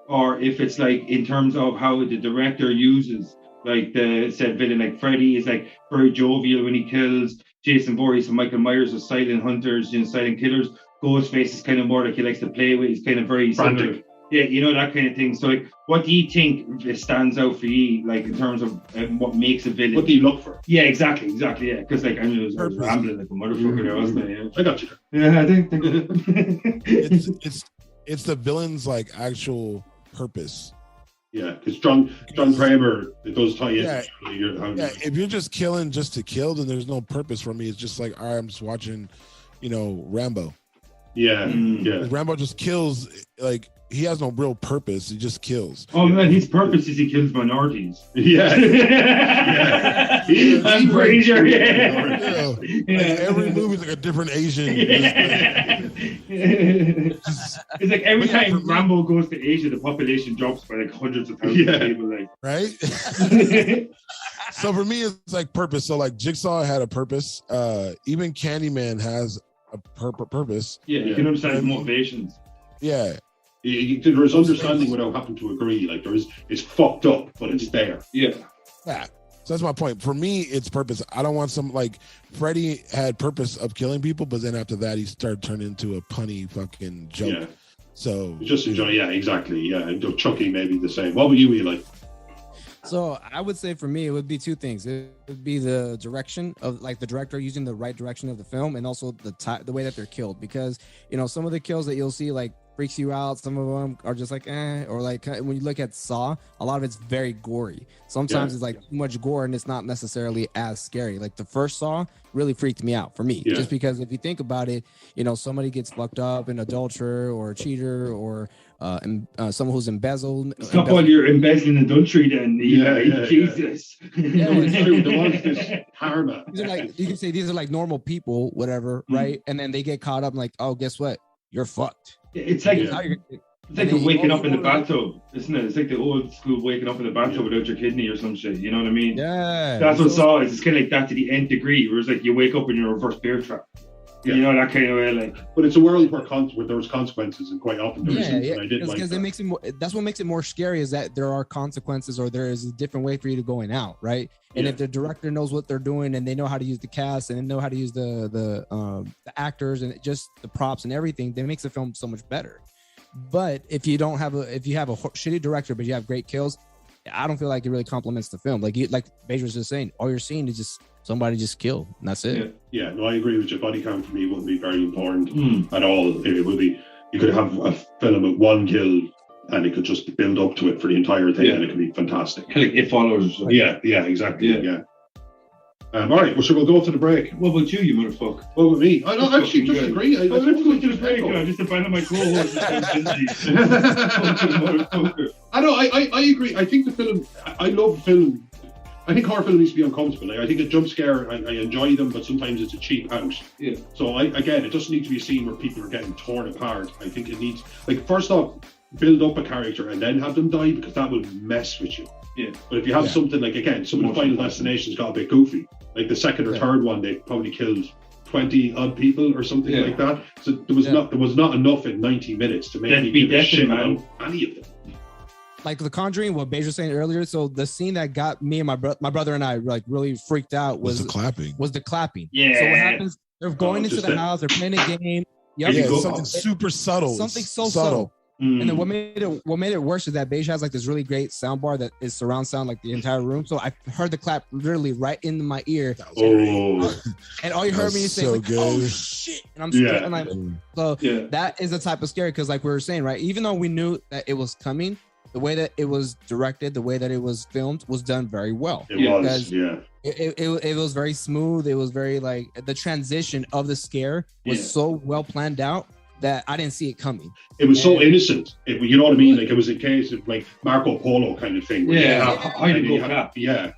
or if it's like in terms of how the director uses like the said villain, like Freddy is like very jovial when he kills, Jason Voorhees and Michael Myers are silent hunters, silent killers. Ghostface is kind of more like he likes to play with, he's kind of very frantic. Yeah, you know, that kind of thing. So, like, what do you think stands out for you, like, in terms of what makes a villain? What do you look for? Yeah, exactly, yeah. Because, like, I was rambling like a motherfucker there, wasn't I? Yeah. I got you. Yeah, I think it's the villain's, like, actual purpose. Yeah, because John Kramer, it does tie in. Yeah, if you're just killing just to kill, then there's no purpose for me. It's just like, all right, I'm just watching, Rambo. Yeah, yeah. Rambo just kills, like, he has no real purpose. He just kills. Oh man, his purpose is he kills minorities. Yeah. And Frazier. Like every movie's like a different Asian. It's like every time Rambo goes to Asia, the population drops by like hundreds of thousands of people. Like, right? So for me, it's like purpose. So like Jigsaw had a purpose. Even Candyman has a purpose. Yeah, you can understand his motivations. Yeah. There's understanding without having to agree. Like it's fucked up, but it's there. Yeah. Yeah. So that's my point. For me, it's purpose. I don't want some like Freddy had purpose of killing people, but then after that, he started turning into a punny fucking joke. Yeah. So just enjoy. Yeah, exactly. Yeah, and Chucky maybe the same. What would you, Eli? So I would say for me, it would be two things. It would be the direction of like the director using the right direction of the film, and also the way that they're killed. Because some of the kills that you'll see like freaks you out. Some of them are just like or like when you look at Saw, a lot of it's very gory. Sometimes it's like too much gore and it's not necessarily as scary. Like the first Saw really freaked me out for me, just because if you think about it, somebody gets fucked up, an adulterer or a cheater or someone who's embezzled. Stop while you're embezzling adultery then. Jesus. There was this karma. These are like, you can say these are like normal people, whatever, right? And then they get caught up and like, oh, guess what? You're fucked. It's like it's like the waking up in the bathtub, isn't it? It's like the old school waking up in the bathtub without your kidney or some shit. You know what I mean? Yeah. That's what Saw is. It's kind of like that to the nth degree, where it's like you wake up in your reverse bear trap. Yeah. That kind of way, like. But it's a world where there was consequences, and quite often there isn't. And I did like that. It makes it more. That's what makes it more scary is that there are consequences, or there is a different way for you to going out, right? And if the director knows what they're doing, and they know how to use the cast, and they know how to use the actors, and just the props and everything, that makes the film so much better. But if you have a shitty director, but you have great kills, I don't feel like it really complements the film. Like Baish was just saying, all you're seeing is just somebody just killed, and that's it. Yeah, no, I agree with you. Body count for me wouldn't be very important at all. It would be, you could have a film with one kill, and it could just build up to it for the entire thing, and it could be fantastic. Like It Follows. Yeah, exactly. Yeah. All right, so we'll go to the break. What about you motherfucker? What about me? I don't actually disagree. Let's go to the break. I just abandon my co-host. I know. I agree. I think the film. I love film. I think horror film needs to be uncomfortable. I think a jump scare, I enjoy them, but sometimes it's a cheap out. Yeah. So it doesn't need to be a scene where people are getting torn apart. I think it needs, first off, build up a character and then have them die, because that will mess with you. Yeah. But if you have something like, again, some of the Final Destinations got a bit goofy. Like the second or third one, they probably killed 20 odd people or something like that. So there was not enough in 90 minutes to make me give a shit about any of them. Like The Conjuring, what Baish was saying earlier. So the scene that got me and my brother and I like really freaked out was the clapping. Yeah. So what happens? They're going into the house. They're playing a game. Something super subtle. Something so subtle. And then what made it worse is that Baish has like this really great sound bar that is surround sound like the entire room. So I heard the clap literally right into my ear. And all you heard me say like, "Oh shit!" And I'm scared. That is the type of scary, because like we were saying, right? Even though we knew that it was coming, the way that it was directed, the way that it was filmed was done very well. It was very smooth. It was very like the transition of the scare was so well planned out that I didn't see it coming. It was so innocent. You know what I mean? Like it was a case of like Marco Polo kind of thing. Hide and go clap. Yeah.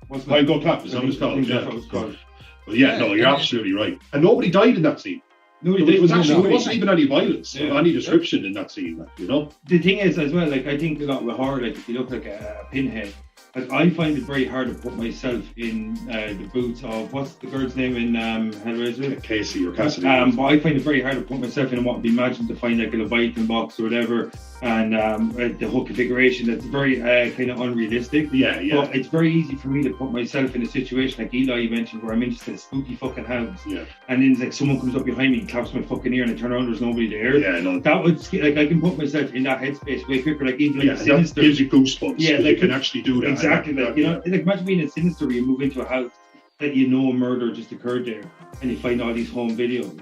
Hide and go clap. Is that what it's called? But you're absolutely right. And nobody died in that scene. No, there wasn't even any violence, any description in that scene. The thing is, as well, like I think a lot with horror, like if you look like a pinhead, like I find it very hard to put myself in the boots of what's the girl's name in Hellraiser? Casey or Cassidy. But I find it very hard to put myself in what would be imagined to find like a Leviathan box or whatever, and the whole configuration that's very kind of unrealistic. Yeah. But it's very easy for me to put myself in a situation like Eli mentioned, where I'm in just a spooky fucking house. Yeah. And then it's like someone comes up behind me and claps my fucking ear, and I turn around, there's nobody there. Yeah, no. That would like I can put myself in that headspace way quicker. Like even like Sinister. That gives you goosebumps. Yeah, like you can actually do that. Exactly. Like imagine being in Sinister, where you move into a house that a murder just occurred there, and you find all these home videos.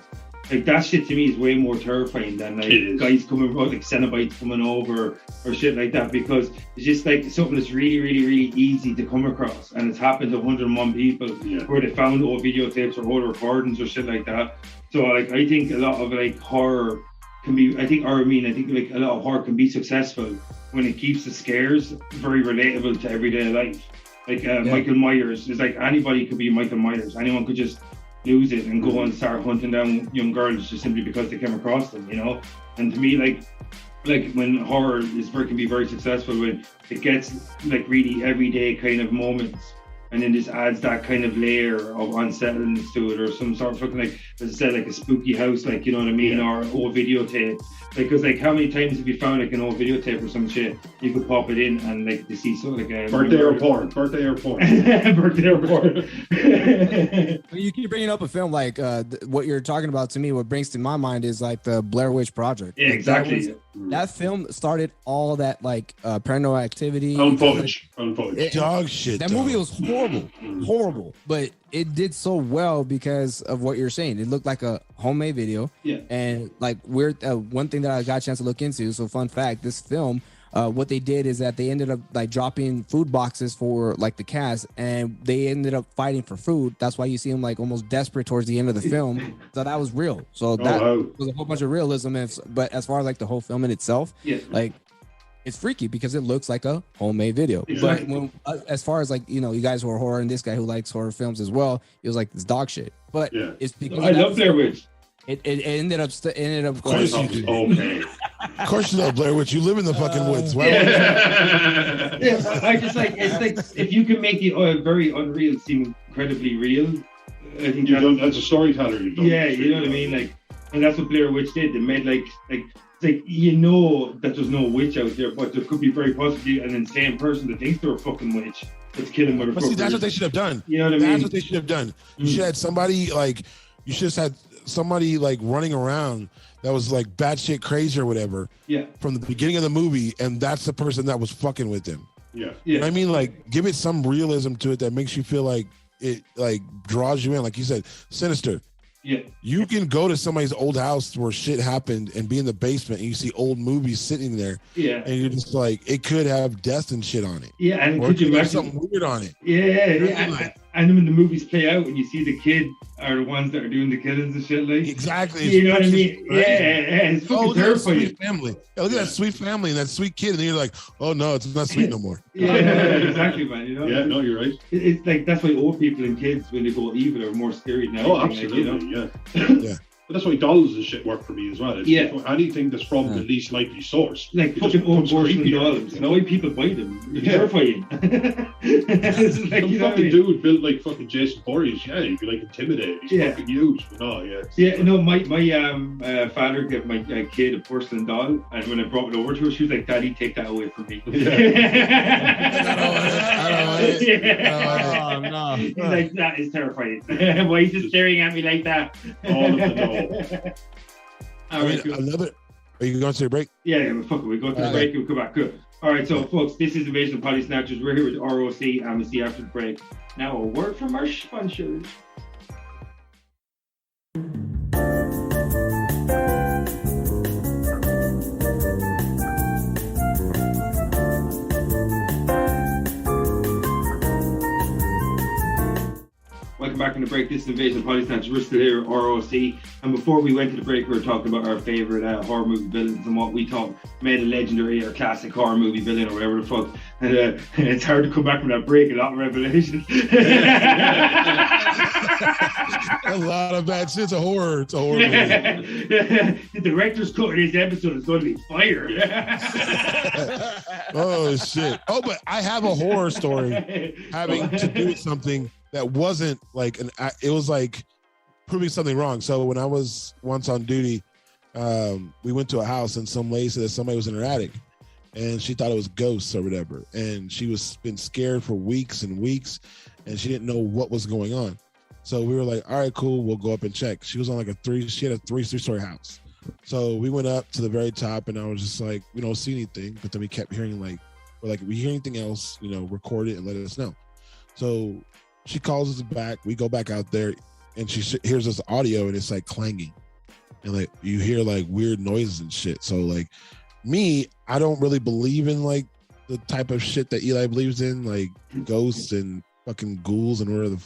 Like that shit to me is way more terrifying than like guys coming out, like Cenobites coming over or shit like that, because it's just like something that's really, really, really easy to come across, and it's happened to 101 people where they found old videotapes or old recordings or shit like that. So like I think a lot of like horror can be, I think like a lot of horror can be successful when it keeps the scares very relatable to everyday life. Like Michael Myers is like, anybody could be Michael Myers. Anyone could just lose it and go and start hunting down young girls just simply because they came across them, And to me, like when horror can be very successful when it gets like really everyday kind of moments and then this adds that kind of layer of unsettledness to it, or some sort of fucking, like, as I said, like a spooky house, like, you know what I mean, or old videotape. Because, like, how many times have you found, like, an old videotape or some shit, you could pop it in and, like, to see something like a... Birthday or porn. Birthday or porn. You keep bringing up a film like what you're talking about. To me, what brings to my mind is like the Blair Witch Project. Yeah, exactly. That film started all that, like, paranormal activity. Found footage. Dog shit. That movie was horrible, but it did so well because of what you're saying. It looked like a homemade video. Yeah. And like one thing that I got a chance to look into. So fun fact, this film, what they did is that they ended up like dropping food boxes for like the cast, and they ended up fighting for food. That's why you see them like almost desperate towards the end of the film. So that was real. So that was a whole bunch of realism. But as far as like the whole film in itself, like, it's freaky because it looks like a homemade video. Exactly. But when, as far as like, you know, you guys who are horror and this guy who likes horror films as well, it was like this dog shit. But it's because I love Blair Witch. It ended up. Of course you do. Okay. Of course you love Blair Witch. You live in the fucking woods. Why I just like, it's like if you can make the very unreal seem incredibly real. I think you've done, as a storyteller. You've done you know what I mean. Like, and that's what Blair Witch did. They made like. It's like, you know that there's no witch out there, but there could be very possibly an insane person that thinks they're a fucking witch that's killing motherfuckers. But see, that's what they should have done. You know what I mean? That's what they should have done. You should have had somebody like, you should have had somebody like running around that was like batshit crazy or whatever. Yeah. From the beginning of the movie, and that's the person that was fucking with him. Yeah. You know what I mean? Like, give it some realism to it that makes you feel like it like draws you in. Like you said, Sinister. Yeah. You can go to somebody's old house where shit happened and be in the basement and you see old movies sitting there. Yeah. And you're just like, it could have death and shit on it. Yeah, and or could you have imagine something weird on it? Yeah. And when the movies play out and you see the kid are the ones that are doing the killings and shit, like, exactly. You know what I mean? Yeah, it's fucking terrifying. Sweet family. Yeah, look at that sweet family and that sweet kid, and then you're like, oh no, it's not sweet no more. Yeah, exactly, man. You know? Yeah, no, you're right. It's like, that's why old people and kids, when they go evil, are more scary now. Oh, absolutely, like, you know? Yeah. But that's why dolls and shit work for me as well. It's anything that's from the least likely source. Like fucking old porcelain dolls. You know why people buy them? It's terrifying. It's like, some you know fucking dude built like fucking Jason Voorhees. Yeah, you'd be like intimidated. He's fucking huge. But no, no, my father gave my kid a porcelain doll, and when I brought it over to her, she was like, "Daddy, take that away from me." I don't want it. Oh no! He's like, that is terrifying. Why is he staring at me like that? All of the doll. All right, cool. Are you going to the break? Yeah, fuck it. We go to the break and we'll come back. Good. All right, so folks, this is Invasion of Potty Snatchers. We're here with ROC, and we'll see you after the break. Now, a word from our sponsors. Welcome back from the break. This is Invasion of Potty Snatchers. We're still here at ROC. And before we went to the break, we were talking about our favourite horror movie villains and what we thought made a legendary or classic horror movie villain or whatever the fuck. And it's hard to come back from that break. A lot of revelations. A lot of bad shit. It's a horror. It's a horror movie. The director's cut of this episode is going to be fire. Oh, shit. Oh, but I have a horror story having to do with something that wasn't like it was like proving something wrong. So when I was once on duty, we went to a house and some lady said that somebody was in her attic and she thought it was ghosts or whatever. And she was been scared for weeks and weeks and she didn't know what was going on. So we were like, all right, cool. We'll go up and check. She was on like she had a three-story house. So we went up to the very top and I was just like, we don't see anything. But then we kept hearing we hear anything else, record it and let us know. So she calls us back. We go back out there, and she hears this audio, and it's like clanging, and like you hear like weird noises and shit. So like me, I don't really believe in like the type of shit that Eli believes in, like ghosts and fucking ghouls and whatever the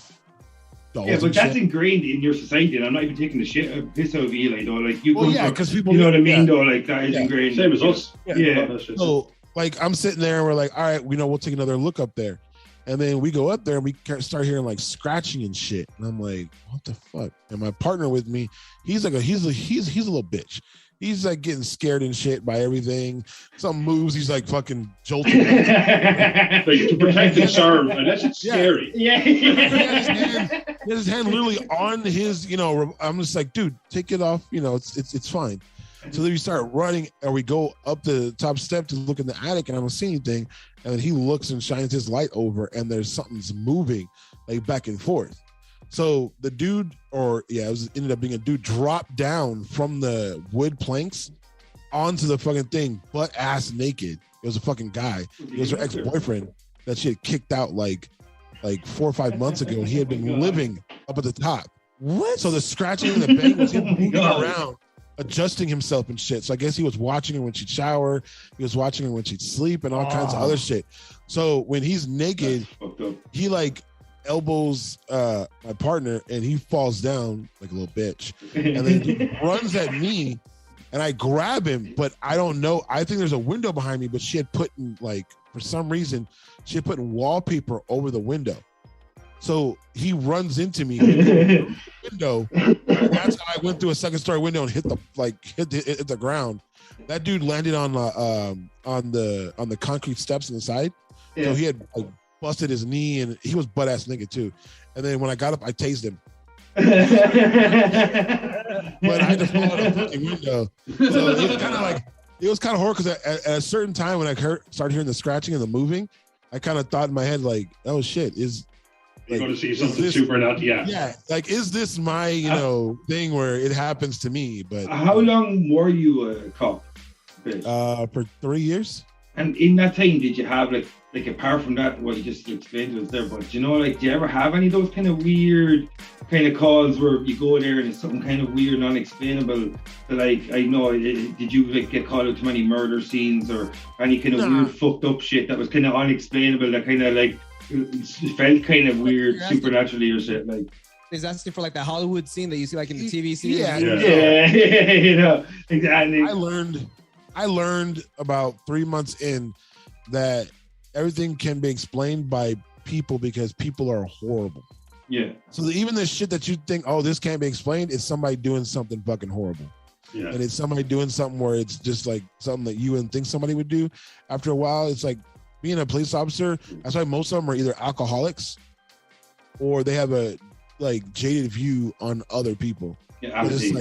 dolls. Yeah, but that's shit. Ingrained in your society, and I'm not even taking the piss out of Eli though. Like you, because people, you know what I mean, though. Like that is ingrained. Same as us. Yeah. So like I'm sitting there, and we're like, all right, we'll take another look up there. And then we go up there and we start hearing like scratching and shit. And I'm like, what the fuck? And my partner with me, he's a little bitch. He's like getting scared and shit by everything. Some moves, he's like fucking jolting. Like to protect his arm, and that's just scary. Yeah. He had his hand literally on his, I'm just like, dude, take it off. It's fine. So then we start running, and we go up the top step to look in the attic, and I don't see anything. And then he looks and shines his light over, and there's something's moving, like back and forth. So the dude, ended up being a dude, dropped down from the wood planks onto the fucking thing, butt ass naked. It was a fucking guy. It was her ex-boyfriend that she had kicked out like 4 or 5 months ago. And he had been living up at the top. What? So the scratching and the bang was him moving around, adjusting himself and shit. So I guess he was watching her when she'd shower. He was watching her when she'd sleep and all kinds of other shit. So when he's naked, he like elbows my partner and he falls down like a little bitch. And then he runs at me and I grab him, but I don't know. I think there's a window behind me, but she had put in for some reason, she had put wallpaper over the window. So he runs into me in the window. That's how I went through a second story window and hit the ground. That dude landed on the concrete steps on the side. Yeah. So he had busted his knee and he was butt ass naked too. And then when I got up, I tased him. But I had to fall out of the fucking window. So it was kind of horrible because at a certain time when I started hearing the scratching and the moving, I kind of thought in my head like, oh shit, you're going to see something supernatural. Yeah. Like, is this my, thing where it happens to me? But how long were you a cop? For 3 years. And in that time, did you have like apart from that, what you just explained to us there, but do you ever have any of those kind of weird kind of calls where you go there and it's something kind of weird and unexplainable? Did you get called out to many murder scenes or any kind of weird fucked up shit that was kind of unexplainable that kind of it felt kind of weird supernaturally or shit like? Is asking for that Hollywood scene that you see in the TV series? Yeah. Exactly. I learned about 3 months in that everything can be explained by people because people are horrible. Yeah. So even the shit that you think, oh, this can't be explained, it's somebody doing something fucking horrible. Yeah. And it's somebody doing something where it's just like something that you wouldn't think somebody would do. After a while, it's like being a police officer, that's why most of them are either alcoholics or they have a jaded view on other people. Yeah, it's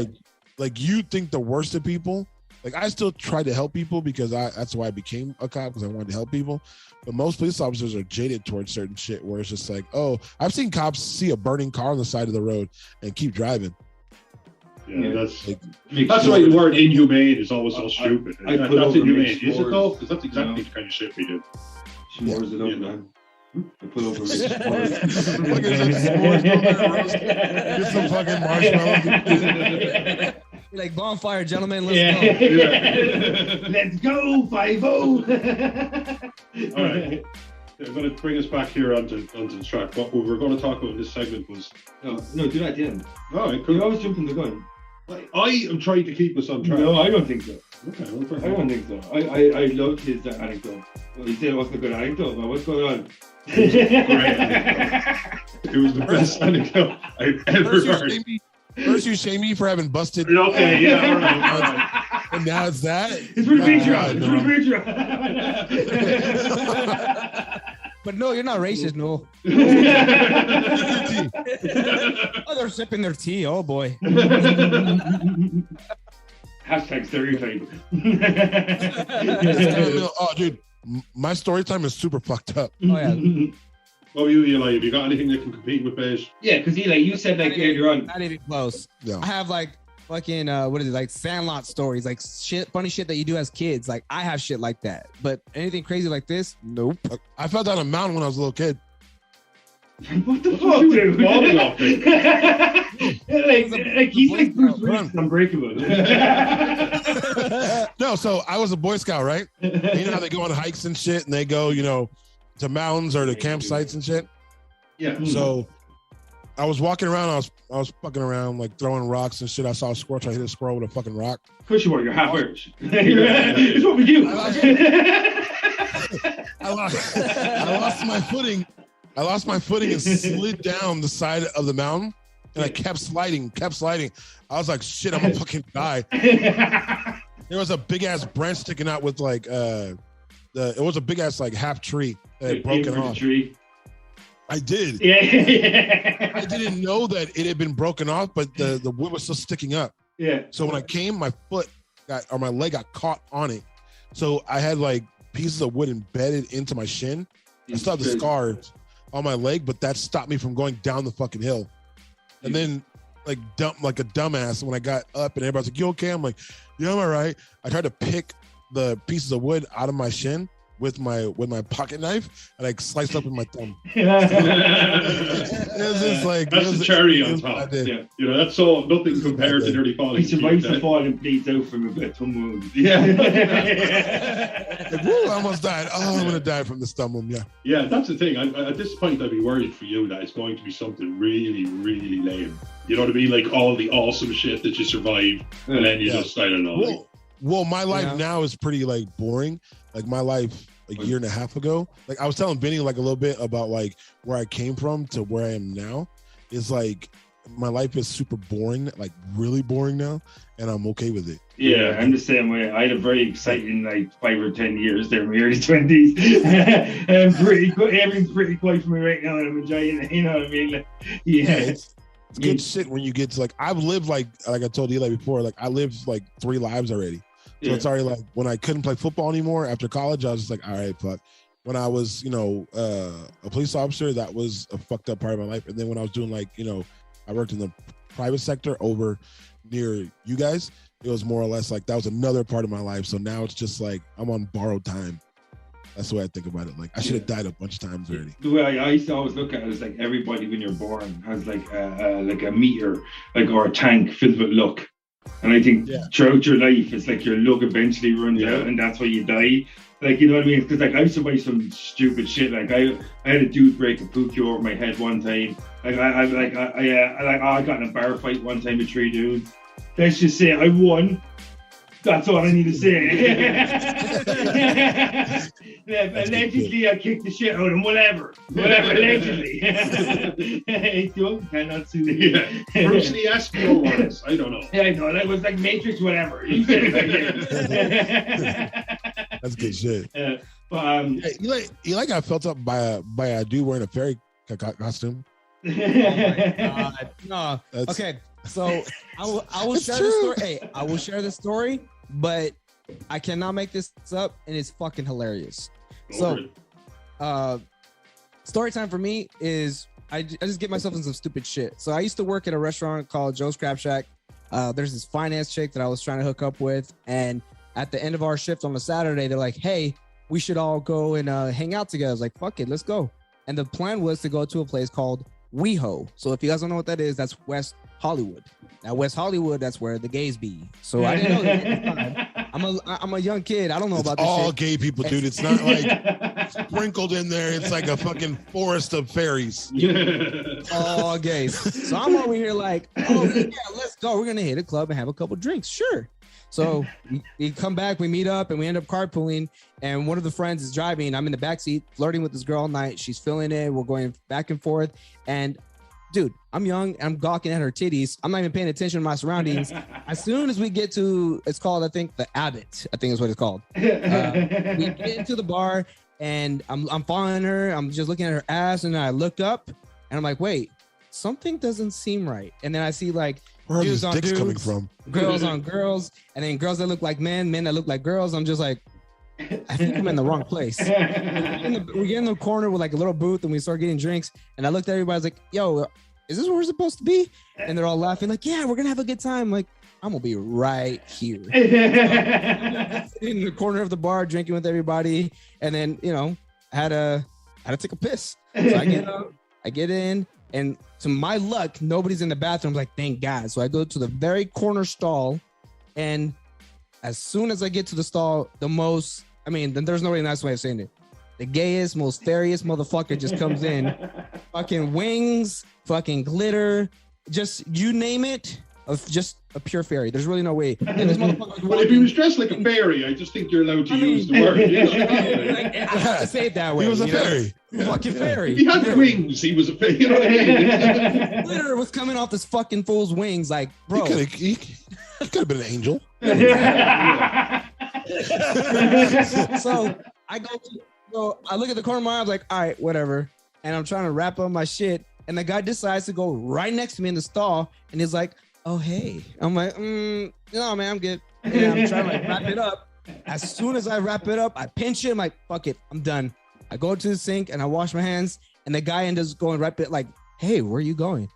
like you think the worst of people. Like I still try to help people because that's why I became a cop, because I wanted to help people. But most police officers are jaded towards certain shit where it's just like, oh, I've seen cops see a burning car on the side of the road and keep driving. Yeah, that's why the word inhumane is always so stupid. That's inhumane, is it though? Because that's exactly the kind of shit we do. S'mores it up, man. I put over Get some fucking marshmallows. Like bonfire, gentlemen. Let's go. Yeah. Let's go, 5-0. All right. I'm going to bring us back here onto the track. What we were going to talk about in this segment was... No, do that at the end. All right, cool. You always jumping the gun. I am trying to keep us on track. No, I don't think so. Okay, I don't think so. I loved his anecdote. Well, he said it wasn't a good anecdote, but what's going on? It was the best anecdote I've ever heard. First you shame me for having busted. Okay, yeah, all right. And now it's that. It's for the Patreon. But no, you're not racist, no. Oh, they're sipping their tea. Oh boy. Hashtag stereotype. Oh, dude, my story time is super fucked up. Oh yeah. Oh, Eli, have you got anything that can compete with Baish? Yeah, because Eli, you said earlier on. Not even close. No. I have fucking what is it, Sandlot stories, funny shit that you do as kids. Like I have shit like that, but anything crazy like this, nope. I fell down a mountain when I was a little kid. What the fuck? He's like Bruce Willis, unbreakable. No, so I was a Boy Scout, right? And you know how they go on hikes and shit, and they go, to mountains or to campsites and shit. Yeah. So I was walking around. I was fucking around, throwing rocks and shit. I saw a squirrel. I hit a squirrel with a fucking rock. Of course you are. You're half Irish. It's what we do. I lost my footing. I lost my footing and slid down the side of the mountain. And I kept sliding. I was like, shit, I'm gonna fucking die. there was a big ass branch sticking out with like it was a big ass like half tree that had broken off. Tree. I did. Yeah. I didn't know that it had been broken off, but the wood was still sticking up. Yeah. So when I came, my leg got caught on it. So I had like pieces of wood embedded into my shin. I still have the scars on my leg, but that stopped me from going down the fucking hill. And then like a dumbass when I got up and everybody's like, "You okay?" I'm like, "Yeah, I'm all right." I tried to pick the pieces of wood out of my shin with my pocket knife and I sliced up with my thumb. It was just like that's the cherry on top. Yeah, you know, that's all nothing compared to nearly falling. He survives the fall and bleeds out from a thumb wound. Yeah. Like, woo, I almost died. Oh, I'm gonna die from this thumb wound. Yeah. Yeah, that's the thing. At this point, I'd be worried for you that it's going to be something really, really lame. You know what I mean? Like all the awesome shit that you survived, and then you just, I don't know. Well, my life now is pretty like boring. Like my life a year and a half ago, like I was telling Vinny like a little bit about like where I came from to where I am now. Is like my life is super boring, like really boring now, and I'm okay with it. Yeah, I'm the same way. I had a very exciting like 5 or 10 years there in my early 20s. And everything's pretty quiet for me right now, and I'm enjoying it. You know what I mean? Like, it's good shit when you get to like I've lived like I told Eli before, like I lived like 3 lives already. So it's already like when I couldn't play football anymore after college, I was just like, all right, fuck. When I was, you know, a police officer, that was a fucked up part of my life. And then when I was doing like, you know, I worked in the private sector over near you guys, it was more or less like that was another part of my life. So now it's just like I'm on borrowed time. That's the way I think about it. Like I should have died a bunch of times already. The way I used to always look at it is like everybody when you're born has like a meter, like or a tank filled with luck. And I think throughout your life, it's like your luck eventually runs out, and that's why you die. Like, you know what I mean? Because like I survived some stupid shit. Like I had a dude break a pookie over my head one time. Like I got in a bar fight one time with 3 dudes. Let's just say I won. That's all I need to say. Allegedly, I kicked the shit out of him. Whatever. Allegedly. Hey, you cannot sue me. Yeah. Bruce Lee Eskimo ones. I don't know. Yeah, I know. That was like Matrix, whatever. That's good shit. But Eli got felt up by a dude wearing a fairy costume. Oh my God. No. Okay. So I will share the story. Hey, I will share the story, but I cannot make this up, and it's fucking hilarious. So, story time for me is I just get myself in some stupid shit. So I used to work at a restaurant called Joe's Crab Shack. There's this finance chick that I was trying to hook up with, and at the end of our shift on a Saturday, they're like, "Hey, we should all go and hang out together." I was like, "Fuck it, let's go." And the plan was to go to a place called WeHo. So if you guys don't know what that is, that's West Hollywood. Now West Hollywood, that's where the gays be. So I didn't know that. I'm a young kid. I don't know about this all shit. Gay people, dude. It's not like sprinkled in there. It's like a fucking forest of fairies. All gays. So I'm over here like, oh yeah, let's go. We're gonna hit a club and have a couple drinks. Sure. So we come back, we meet up, and we end up carpooling. And one of the friends is driving. I'm in the backseat flirting with this girl all night. She's feeling it. We're going back and forth. And dude, I'm young. I'm gawking at her titties. I'm not even paying attention to my surroundings. As soon as we get to, it's called, I think, the Abbott. I think is what it's called. We get into the bar, and I'm following her. I'm just looking at her ass, and I look up, and I'm like, wait, something doesn't seem right. And then I see like where are dudes these on dicks dudes, coming from? girls on girls, and then girls that look like men that look like girls. I'm just like, I think I'm in the wrong place. We get in the corner with like a little booth, and we start getting drinks. And I looked at everybody, I was like, yo, is this where we're supposed to be? And they're all laughing like, yeah, we're gonna have a good time. Like, I'm gonna be right here. In the corner of the bar, drinking with everybody. And then, you know, I had to take a piss. So I get up, I get in, and to my luck, nobody's in the bathroom. I'm like, thank God. So I go to the very corner stall, and as soon as I get to the stall, then there's no really nice way of saying it. The gayest, most fairiest motherfucker just comes in. Fucking wings, fucking glitter, just you name it, just a pure fairy. There's really no way. And this motherfucker well, if he was dressed like a fairy, I just think you're allowed to use the word. Like, I have to say it that way. He was a fairy. Fucking fairy. If he had wings, he was a fairy. You know what I mean? Glitter was coming off this fucking fool's wings. Like, bro. Could have been an angel. So I look at the corner of my eye, I'm like, all right, whatever. And I'm trying to wrap up my shit. And the guy decides to go right next to me in the stall. And he's like, oh, hey. I'm like, no, man, I'm good. And I'm trying to like wrap it up. As soon as I wrap it up, I pinch it. I'm like, fuck it, I'm done. I go to the sink and I wash my hands. And the guy ends up going right bit like, hey, where are you going?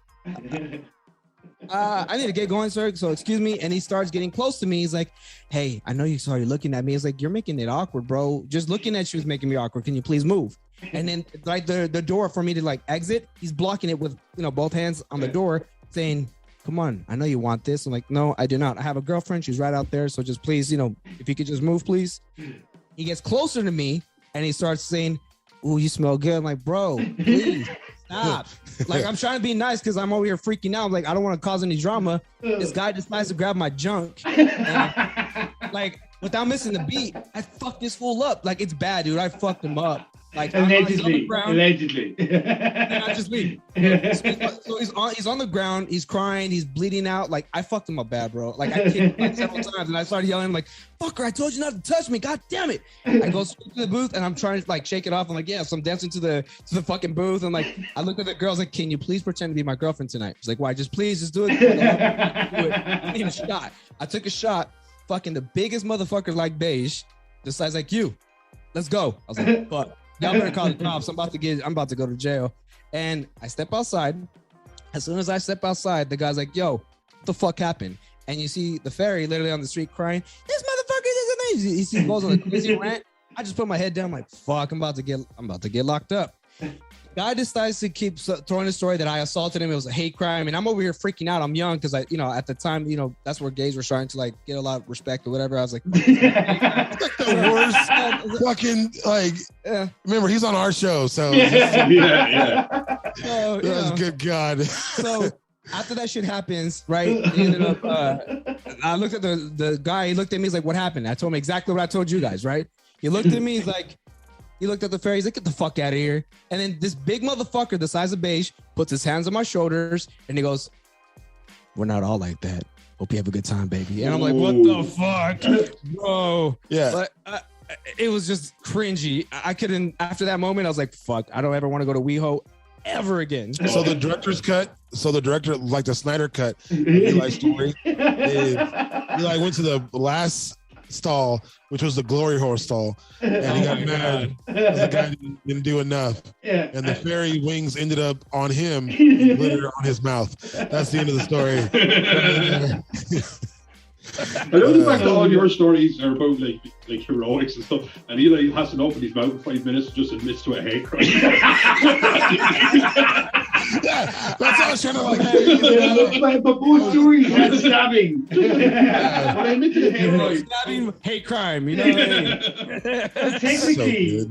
I need to get going, sir. So excuse me. And he starts getting close to me. He's like, hey, I know you started looking at me. He's like, you're making it awkward, bro. Just looking at you is making me awkward. Can you please move? And then like the door for me to like exit, he's blocking it with, both hands on the door saying, come on, I know you want this. I'm like, no, I do not. I have a girlfriend. She's right out there. So just please, if you could just move, please. He gets closer to me and he starts saying, ooh, you smell good. I'm like, bro, please stop. Like, I'm trying to be nice because I'm over here freaking out. I'm like, I don't want to cause any drama. This guy decides to grab my junk. And, like, without missing the beat, I fucked this fool up. Like, it's bad, dude. I fucked him up. Like, allegedly. Not just me. So he's on the ground. He's crying. He's bleeding out. Like, I fucked him up bad, bro. Like, I kicked him like several times, and I started yelling like, "Fucker! I told you not to touch me. God damn it!" I go straight to the booth, and I'm trying to like shake it off. I'm like, "Yeah." So I'm dancing to the fucking booth, and like, I look at the girls like, "Can you please pretend to be my girlfriend tonight?" She's like, "Why? Just please, just do it." I need a shot. I took a shot. Fucking the biggest motherfucker like Baish decides like, "You, let's go." I was like, "Fuck." Y'all better call the cops. I'm about to go to jail. And I step outside. As soon as I step outside, the guy's like, yo, what the fuck happened? And you see the fairy literally on the street crying, this motherfucker is amazing. He goes on a crazy rant. I just put my head down, I'm like, fuck, I'm about to get locked up. Guy decides to keep throwing the story that I assaulted him. It was a hate crime. And I'm over here freaking out. I'm young because at the time, that's where gays were starting to like get a lot of respect or whatever. I was like, like the worst fucking like. Yeah. Remember, he's on our show, so yeah. So, good God. So after that shit happens, right? He ended up. I looked at the guy. He looked at me. He's like, "What happened?" I told him exactly what I told you guys, right? He looked at me. He's like. He looked at the fairy. He's like, get the fuck out of here. And then this big motherfucker, the size of Baish, puts his hands on my shoulders and he goes, we're not all like that. Hope you have a good time, baby. And I'm like, what the fuck? Bro. Yeah. But it was just cringy. I couldn't, after that moment, I was like, fuck, I don't ever want to go to WeHo ever again. So the director's cut, like the Snyder cut of Eli's story, is Eli went to the last stall, which was the glory hole stall, and he got mad because the guy didn't do enough. Yeah. And the fairy wings ended up on him and glitter on his mouth. That's the end of the story. I know the fact that all your stories are about like heroics and stuff, and Eli hasn't opened his mouth in 5 minutes, just admits to a hate crime. Yeah, that's how I was trying to like. But both stories had stabbing. But I admit to the hate crime. Stabbing, hate crime, you know what I mean? Technically, So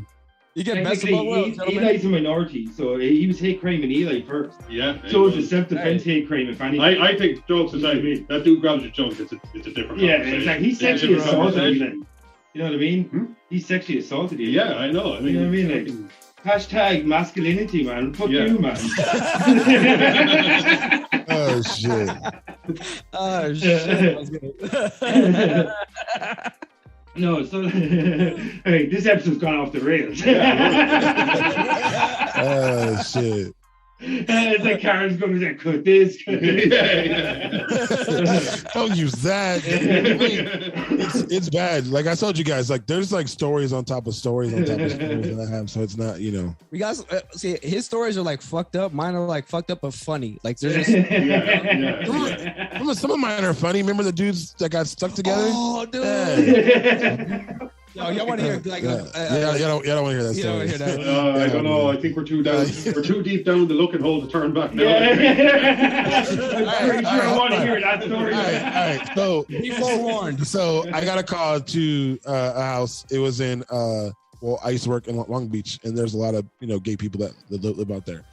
You get messed up well, gentlemen. Eli's a minority, so he was hate crime in Eli first. Yeah. So it's a self-defense hate crime, if anything. I think jokes aside, that dude grabs your junk. It's a different. Yeah, conversation. exactly. He sexually assaulted conversation. Eli. You know what I mean? He sexually assaulted Eli. Yeah, I know. You know what I mean? Like, hashtag masculinity, man. Fuck you, man. Oh shit. Oh shit. No, so hey, this episode's gone off the rails. Oh shit. It's like Karen's going to say, cut this. Don't use that. It's bad. Like I told you guys, like there's like stories on top of stories on top of stories that I have, so it's not, We guys see his stories are like fucked up. Mine are like fucked up but funny. Like there's just Some of mine are funny. Remember the dudes that got stuck together? oh dude. Yeah. Yo, y'all want to hear like y'all don't want to hear that you don't story. want to hear that. I don't know. I think we're too down. We're too deep down the looking hole to turn back now. I'm pretty sure I want to hear that story. All right. So Be forewarned. So I got a call to a house. It was in I used to work in Long Beach, and there's a lot of gay people that live out there.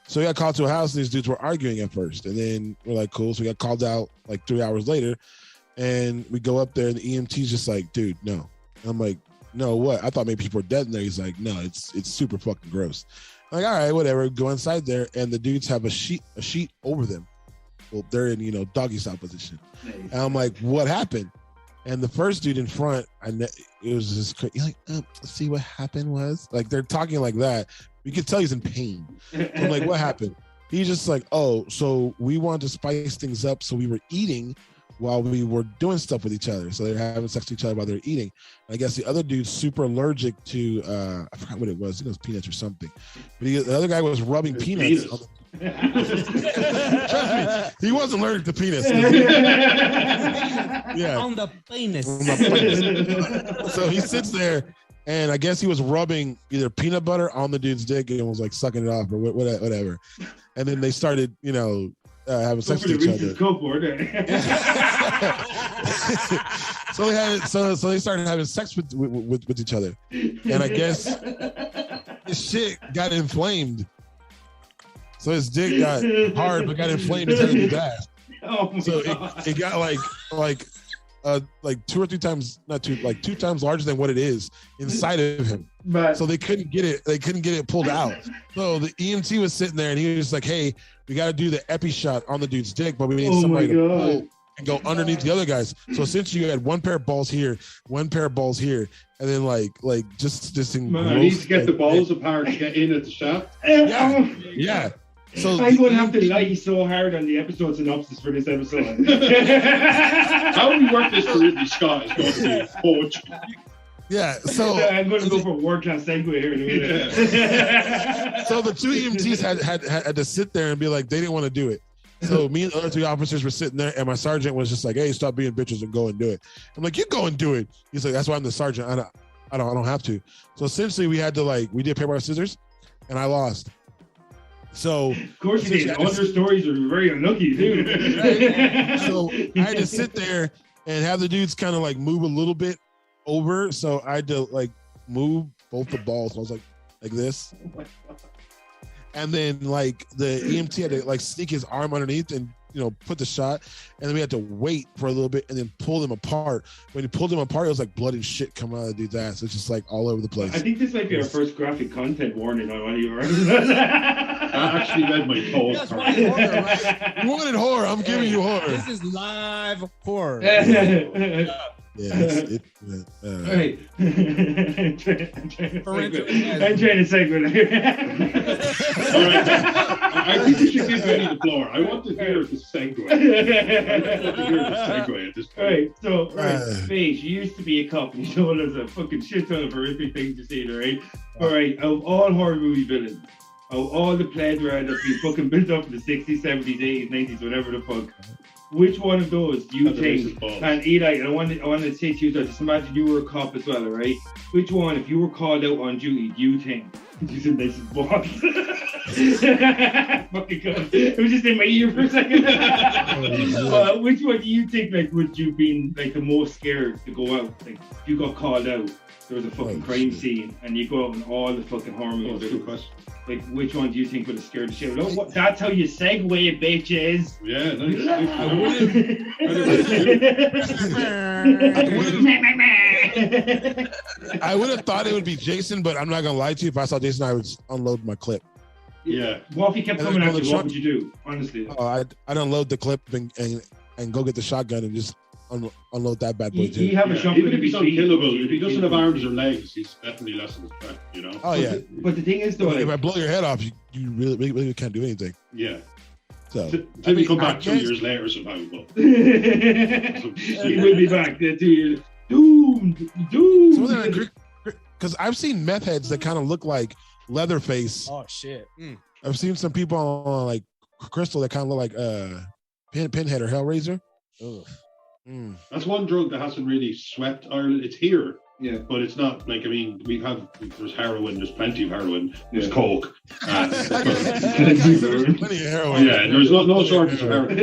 So we got called to a house, and these dudes were arguing at first, and then we're like, cool. So we got called out like 3 hours later, and we go up there, and the EMT's just like, dude, no. I'm like, no, what? I thought maybe people were dead in there. He's like, no, it's super fucking gross. I'm like, all right, whatever. Go inside there, and the dudes have a sheet over them, well, they're in, doggy style position. Nice. And I'm like, what happened? And the first dude in front, it was just crazy. Like, see what happened was? Like, they're talking like that. You can tell he's in pain. So I'm like, what happened? He's just like, oh, so we wanted to spice things up. So we were eating while we were doing stuff with each other. So they're having sex with each other while they're eating. And I guess the other dude's super allergic to, I forgot what it was. I think it was peanuts or something. But the other guy was rubbing peanuts. Trust me, he wasn't allergic to penis. Yeah. On the penis. So he sits there, and I guess he was rubbing either peanut butter on the dude's dick and was like sucking it off or whatever. And then they started, having sex with each other. So they started having sex with each other, and I guess his shit got inflamed. So his dick got hard, but got inflamed and turned into bad. So it got like 2 or 3 times, like 2 times larger than what it is inside of him. But, so they couldn't get it pulled out. So the EMT was sitting there and he was like, hey, we got to do the epi shot on the dude's dick, but we need somebody to pull and go underneath the other guys. So essentially you had one pair of balls here, one pair of balls here, and then like just this thing. Man, I need to get the balls apart to get in at the shaft. Yeah. So I'm going to have to lie so hard on the episode synopsis for this episode. How we work this for Ridley Scott is going to be poetry. Yeah, so I'm going to go for a world-class segue here in a minute. So the 2 EMTs had to sit there and be like, they didn't want to do it. So me and the other 3 officers were sitting there, and my sergeant was just like, hey, stop being bitches and go and do it. I'm like, you go and do it. He's like, that's why I'm the sergeant. I don't have to. So essentially we had to we did paper, scissors, and I lost. So of course you did. All your stories are very unlucky, dude. So I had to sit there and have the dudes kind of move a little bit over. So I had to move both the balls. And I was like this. Oh my God. And then the EMT had to sneak his arm underneath and put the shot, and then we had to wait for a little bit and then pull them apart. When he pulled them apart, it was like blood and shit coming out of the dude's ass. It's just all over the place. I think this might be our first graphic content warning on one of yours. I actually read my toes. You wanted horror. I'm giving you horror. This is live horror. Yeah, All right. I'm trying to segue. All right. I think we should give Vinny the floor. I want to hear the segue. I want to hear the segue at this point. All right, so, Baish, you used to be a cop and you told us a fucking shit ton of horrific things to say, right? All right, of all horror movie villains, of all the playground that's been fucking built up in the 60s, 70s, 80s, 90s, whatever the fuck, which one of those do you think? And Eli, I wanted to say to you, just imagine you were a cop as well, right? Which one, if you were called out on duty, do you think? You said this is boss. Fucking God. It was just in my ear for a second. Which one do you think would you been the most scared to go out? If you got called out, there was a fucking crime scene, and you go out in all the fucking horror movies. Good question. Which one do you think would have scared the shit out of you? That's how you segue, bitches. Yeah, I would have thought it would be Jason, but I'm not gonna lie to you. If I saw Jason, I would unload my clip. Yeah. What if he kept coming at you? What would you do? Honestly. I'd unload the clip and go get the shotgun and just unload that bad boy too. Even if he's unkillable, if he doesn't have arms or legs, he's definitely less of a threat, Oh yeah. But the thing is, though, if I blow your head off, you really can't do anything. Yeah. So Maybe come back 2 years later somehow. But he will be back 2 years. Doomed. Because I've seen meth heads that kind of look like Leatherface. Oh shit. I've seen some people on Crystal that kind of look like Pinhead or Hellraiser. Ugh. That's one drug that hasn't really swept Ireland. It's here, yeah, but it's not there's heroin, there's plenty of heroin, there's coke, plenty of heroin. Yeah, there's no shortage of heroin.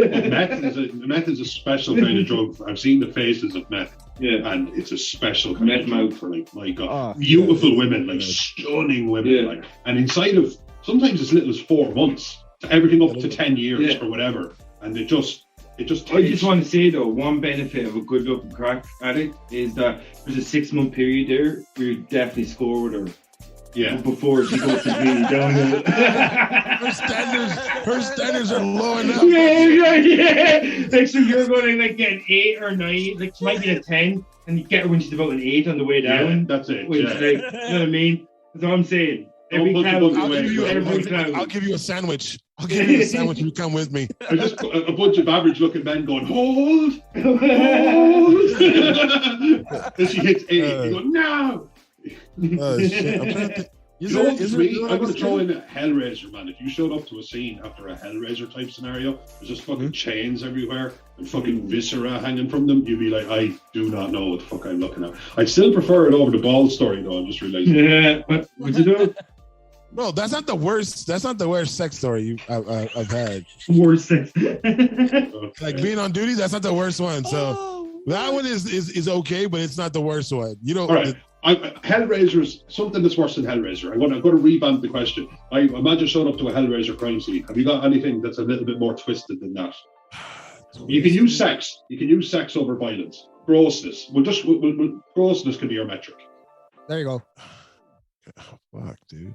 Meth is a special kind of drug. I've seen the faces of meth, and it's a special kind of drug for my God, beautiful women, stunning women, and inside of sometimes as little as 4 months, everything up to 10 years or whatever, and I just want to say though, one benefit of a good looking crack addict is that there's a 6-month period there where you definitely score with her. Yeah. Before she goes completely downhill. Her standards are low enough. Yeah. Like, so you're going to like get an 8 or 9, like she might be a 10, and you get her when she's about an 8 on the way down. Yeah, that's it. Which, Yeah. like, you know what I mean? That's what I'm saying. Every Don't put the cloud, boogie away. every cloud. I'll give you a sandwich. I'll give you a sandwich if you come with me. I just a bunch of average-looking men going, hold, hold. Then she hits 8. You go, no. Oh shit! I'm trying to think. I'm going to throw in a Hellraiser, man. If you showed up to a scene after a Hellraiser type scenario, there's just fucking chains everywhere and fucking viscera hanging from them, you'd be like, I do not know what the fuck I'm looking at. I'd still prefer it over the ball story, though. I'm just realizing. Yeah, what'd you do? No, that's not the worst. That's not the worst sex story I've had. Worst sex. Like being on duty, that's not the worst one. So that one is okay, but it's not the worst one. You know. All right. Hellraiser's something that's worse than Hellraiser. I'm going to revamp the question. I imagine showing up to a Hellraiser crime scene. Have you got anything that's a little bit more twisted than that? You can use sex. You can use sex over violence. Grossness. Grossness can be your metric. There you go. Oh, fuck, dude.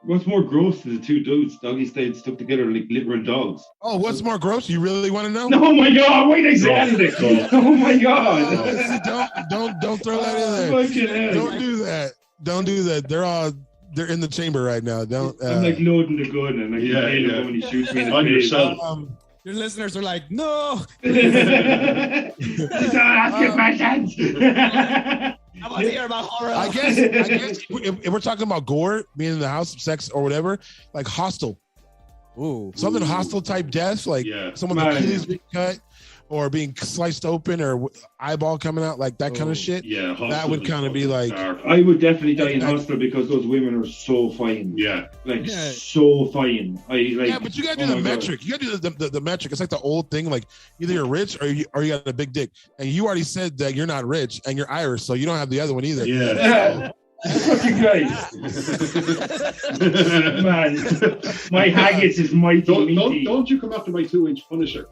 What's more gross than the two dudes doggy stayed stuck together like literal dogs? Oh, what's more gross? You really want to know? Oh my god! Wait a second! Oh my god! Don't throw that in there. Don't do that. Don't do that. They're in the chamber right now. Don't. I'm like loading the gun and like when he shoots me in the on face. yourself. Your listeners are like, no. Don't ask your questions. I want to hear about horror. I guess if we're talking about gore, being in the house, sex or whatever, like hostile. Ooh. Something hostile type death, like someone's Achilles being cut or being sliced open or eyeball coming out, like that kind of shit. Yeah, that would kind of be like. I would definitely die in hospital because those women are so fine. Yeah, like so fine. Yeah, but you gotta do the metric. You gotta do the metric. It's like the old thing, like either you're rich or you got a big dick, and you already said that you're not rich and you're Irish, so you don't have the other one either. Yeah. Fucking guys. Man, my haggis is mighty. Don't you come after my 2-inch Punisher.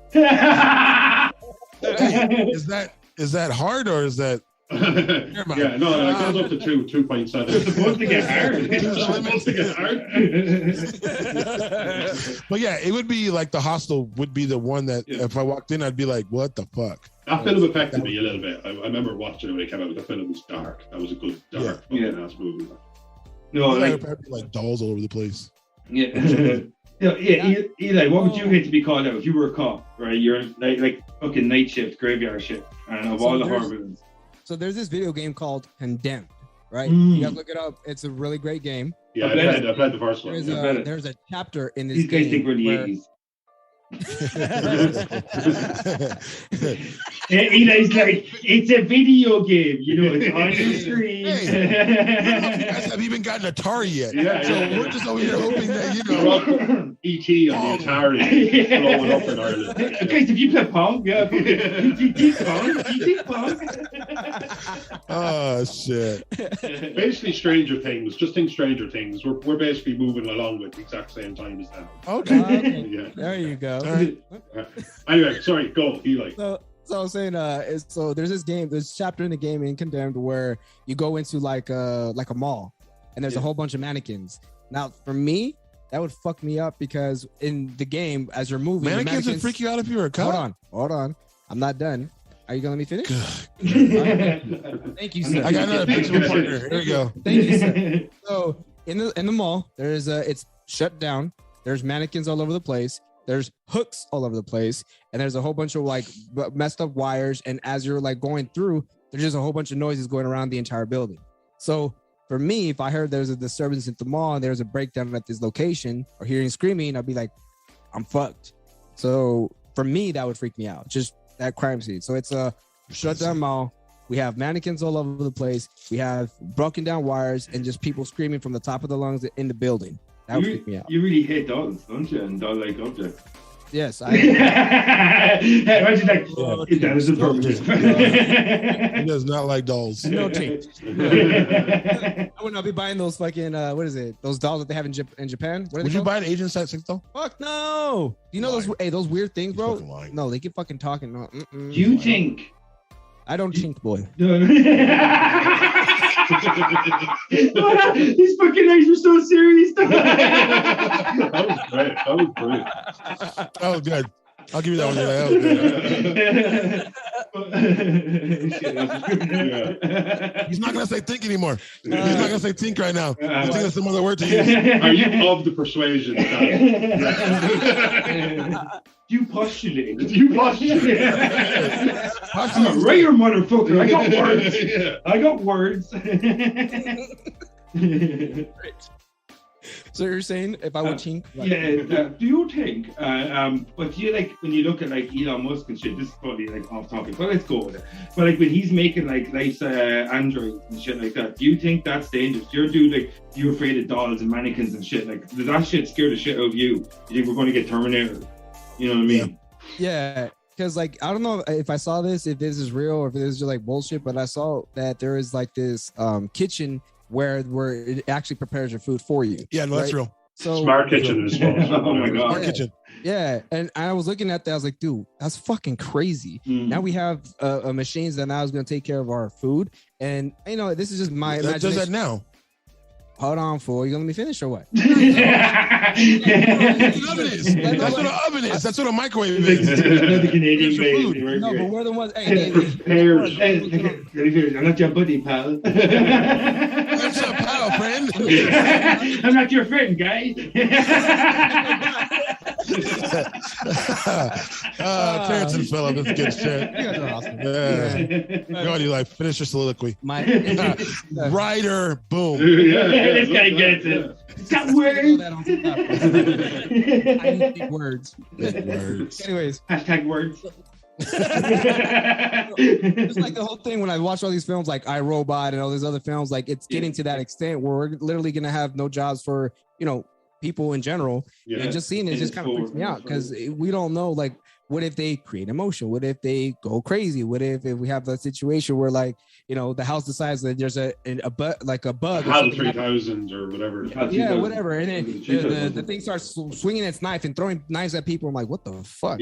Is that hard or is that? Yeah, no, it goes up to 2.7. It's supposed to get hard. It's supposed to get hard. But yeah, it would be like the Hostel would be the one that if I walked in, I'd be like, what the fuck? That film affected me a little bit. I remember watching it when it came out. The film was dark. That was a good dark ass movie. No, like dolls all over the place. Yeah. Eli, what would you hate to be called out if you were a cop, right? You're like fucking night shift, graveyard shift, and of all the horror movies. So there's this video game called Condemned, right? You gotta look it up. It's a really great game. Yeah, I played the first one. There's a chapter in this game. These guys think we're the 80s. Eli's like, it's a video game, you know, it's on the screen. Hey, you guys have even gotten Atari yet. So we're just over here hoping that, you know. E.T. on the Atari blowing up in Ireland. Guys, if you play Pong, Pong. Oh, shit. Basically, Stranger Things. Just think Stranger Things. We're basically moving along with the exact same time as them. Okay. Yeah. There you go. Right. Anyway, sorry, go, Eli. So I was saying, so there's this game, there's a chapter in the game in Condemned where you go into like a mall, and there's a whole bunch of mannequins. Now, for me, that would fuck me up because in the game, as you're moving, mannequins would freak you out if you were a cop. Hold on. I'm not done. Are you gonna let me finish? Thank you, sir. I got another picture of partner. Here we go. Thank you, sir. So in the mall, it's shut down. There's mannequins all over the place. There's hooks all over the place, and there's a whole bunch of like messed up wires. And as you're like going through, there's just a whole bunch of noises going around the entire building. So for me, if I heard there's a disturbance at the mall and there's a breakdown at this location or hearing screaming, I'd be like, I'm fucked. So for me, that would freak me out. Just that crime scene. So it's a shut down mall. We have mannequins all over the place. We have broken down wires and just people screaming from the top of the lungs in the building. That would freak me out. You really hate dogs, don't you? And dog-like objects. Yes, I. Imagine that is the purpose. He does not like dolls. No change. I would not be buying those fucking what is it? Those dolls that they have in Japan. What are Would they you buy an Asian sex doll? Fuck no! You know those weird things, bro? No, they get fucking talking. No, you think? I don't think, boy. These fucking eyes were so serious. That was great. That was brilliant. That was good. I'll give you that one. Yeah, that was good. He's not gonna say think anymore. He's not gonna say think right now. He's thinking of some other word to use. Are you of the persuasion? You postulate. You postulate. I'm a rare motherfucker. I got words. I got words. So you're saying if I would think? Do you think? But do you like when you look at like Elon Musk and shit? This is probably like off topic, but let's go with it. But like when he's making like nice androids and shit like that, do you think that's dangerous? You're dude like you're afraid of dolls and mannequins and shit. Like does that shit scare the shit out of you? You think we're going to get Terminator? You know what I mean? Yeah. Because like I don't know if I saw this, if this is real or if this is just like bullshit, but I saw that there is like this kitchen where it actually prepares your food for you. Yeah, no, that's real. So smart kitchen is well. Oh my god. Smart kitchen. Yeah, and I was looking at that. I was like, dude, that's fucking crazy. Now we have machines that now is going to take care of our food, and you know, this is just my That does that now. Hold on, fool. You gonna let me finish or what? That's what an oven is. That's what an oven is. That's what a microwave is. The Canadian baby. No, but we're the ones. Hey, I'm not your buddy, pal. What's up, pal, friend? I'm not your friend, guy. Terrence and Phillip, that's a good shit. You guys are awesome. Go on, Eli. Finish your soliloquy. Writer, boom. This guy gets it. It's got words. I need big words. Big words. Anyways. Hashtag words. It's like the whole thing when I watch all these films like I, Robot and all these other films, like it's getting to that extent where we're literally going to have no jobs for, you know, people in general. And just seeing it just kind of freaks me out because we don't know, like, what if they create emotion? What if they go crazy? What if we have that situation where, like, you know, the house decides that there's a bug, like a bug, HAL 3000 or whatever. Yeah, whatever. And then the thing starts swinging its knife and throwing knives at people. I'm like, what the fuck?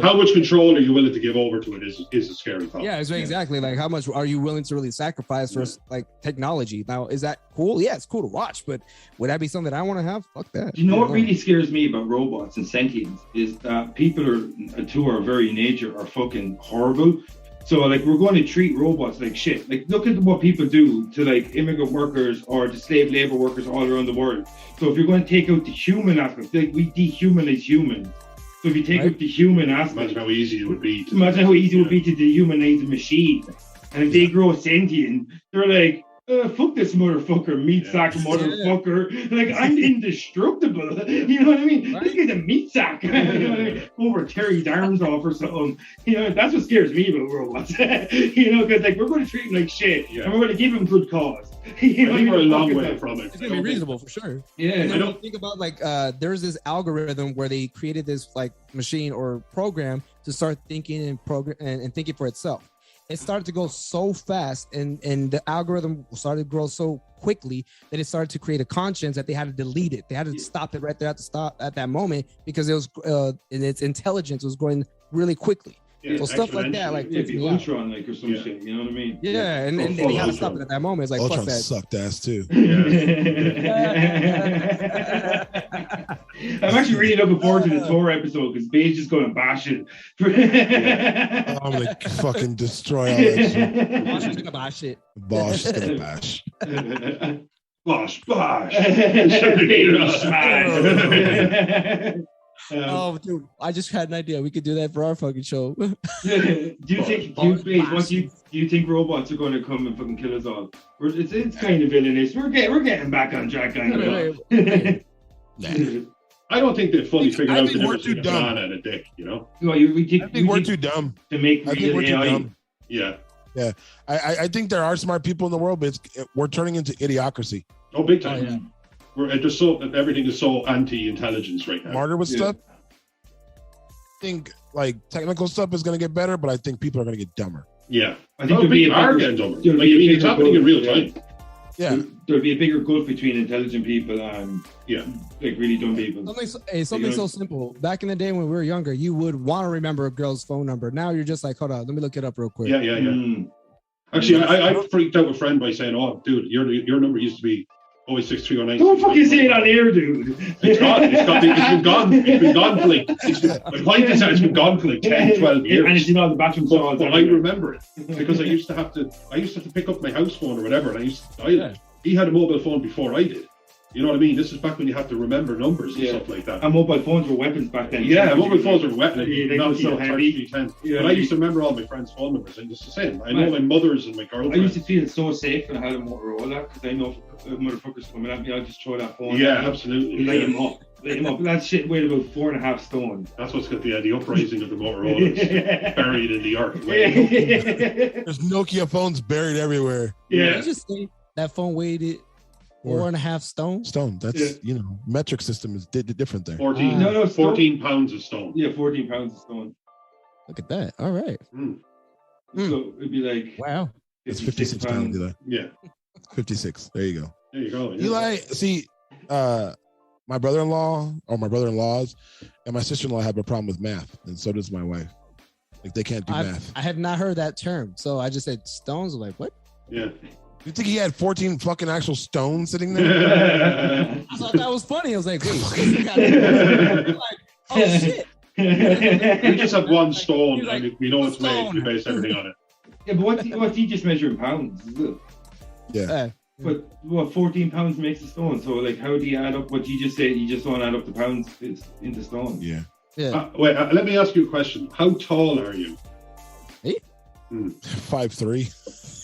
How much control are you willing to give over to it is a scary thought. Yeah, exactly. Like, how much are you willing to really sacrifice for like technology? Now, is that cool? Yeah, it's cool to watch, but would that be something I want to have? Fuck that. You know what really scares me about robots and sentience is that people to our very nature are fucking horrible. So like we're going to treat robots like shit. Like look at what people do to like immigrant workers or to slave labor workers all around the world. So if you're going to take out the human aspect, like we dehumanize humans. So if you take out the human aspect, imagine how easy it would be to dehumanize a machine. And if they grow sentient, they're like, fuck this motherfucker, meat sack motherfucker. Like, I'm indestructible. You know what I mean? Right? This guy's a meat sack. You know what I mean? Over Terry's arms off or something. You know, that's what scares me about robots. You know, because like we're going to treat him like shit, and we're going to give him good cause. You know, I think we're a long way from it. It's going to be reasonable for sure. Yeah. And then think about like, there's this algorithm where they created this like machine or program to start thinking and thinking for itself. It started to go so fast and the algorithm started to grow so quickly that it started to create a conscience that they had to delete it. They had to stop it right there at that moment because it was and its intelligence was growing really quickly. So stuff like that, like Ultron, like or some shit. You know what I mean? Yeah, and they had to stop it at that moment. It's like Ultron fuck that. sucked ass too. I'm actually really looking forward to the Thor episode because Baish is going to bash it. I'm gonna fucking destroy all that shit. Bosch is gonna bash it. Bosch is gonna bash. Bosh. Oh, dude! I just had an idea. We could do that for our fucking show. Do you think robots are going to come and fucking kill us all? It's kind of villainous. We're getting back on track. Nah. I don't think they fully figured out the difference between a banana and a dick. You know? No, I think we're too dumb to make real AI. Yeah. I think there are smart people in the world, but we're turning into idiocracy. Oh, big time. Oh, yeah. Everything is so anti-intelligence right now. Smarter with stuff. I think like technical stuff is going to get better, but I think people are going to get dumber. Yeah, I think people are getting dumber. Like, it's happening in real time. Yeah, there'll be a bigger gulf between intelligent people and like really dumb people. Something so simple. Back in the day when we were younger, you would want to remember a girl's phone number. Now you're just like, hold on, let me look it up real quick. Yeah. Actually, I freaked out a friend by saying, "Oh, dude, your number used to be always 63009." Don't fucking say it on air, dude. It's been gone. It's been gone for like. My point is that it's been gone for like 10, 12 years. And it's in all the bathroom stalls. But I remember it because I used to have to pick up my house phone or whatever, and I used to dial it. He had a mobile phone before I did. You know what I mean? This is back when you had to remember numbers and stuff like that. And mobile phones were weapons back then. Yeah, mobile phones were weapons. They were so heavy. But I used to remember all my friends' phone numbers, and it's the same. I know my mother's and my girlfriend's. I used to feel so safe when I had a Motorola because I know if motherfuckers coming at me, I'll just throw that phone. Yeah, absolutely. Light him up. That shit weighed about 4.5 stone. That's what's got the uprising of the Motorolas buried in the earth. There's Nokia phones buried everywhere. Yeah. Did you just say that phone weighed 4.5 stone? Stone. That's metric system is different there. 14 pounds of stone. Yeah, 14 pounds of stone. Look at that. All right. So it'd be like wow. It's 56 pounds. Yeah. 56. There you go. There you go. Yeah. Eli, see, my brother-in-law or my brother-in-laws and my sister-in-law have a problem with math, and so does my wife. Like they can't do math. I have not heard that term, so I just said stones. Like what? Yeah. You think he had 14 fucking actual stones sitting there? I thought that was funny. I was like, wait. Oh shit. We just have one stone, like, and we know it's made. We base everything on it. Yeah, but what's he just measure in pounds? Yeah. But 14 pounds makes a stone. So like, how do you add up what you just said? You just don't add up the pounds into stones. Yeah. Yeah. Wait, let me ask you a question. How tall are you? 5'3".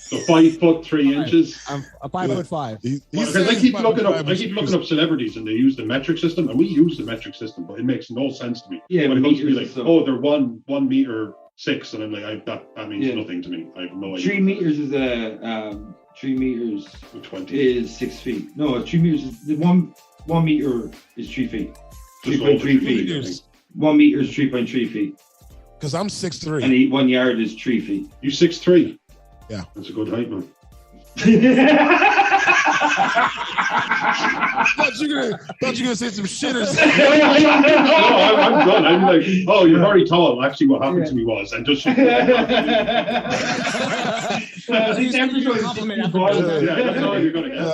So 5 foot 3 inches. I'm 5'5". Because I keep looking up celebrities and they use the metric system, and we use the metric system, but it makes no sense to me. Yeah, when it comes to be like, so. they're 1 meter 6, and I'm like, that means nothing to me. I have no idea. 3 meters is 3 meters 20 is 6 feet. No, 3 meters is 1 meter is 3 feet. 3.3 feet. Meters. 1 meter is 3.3 feet. Because I'm 6'3". And 1 yard is 3 feet. You 6'3"? Yeah. That's a good height, man. thought you were gonna say some shit or something. No, I'm done. I'm like, oh, you're very tall. Actually, what happened to me was I just. Compliment. That's all you're gonna get.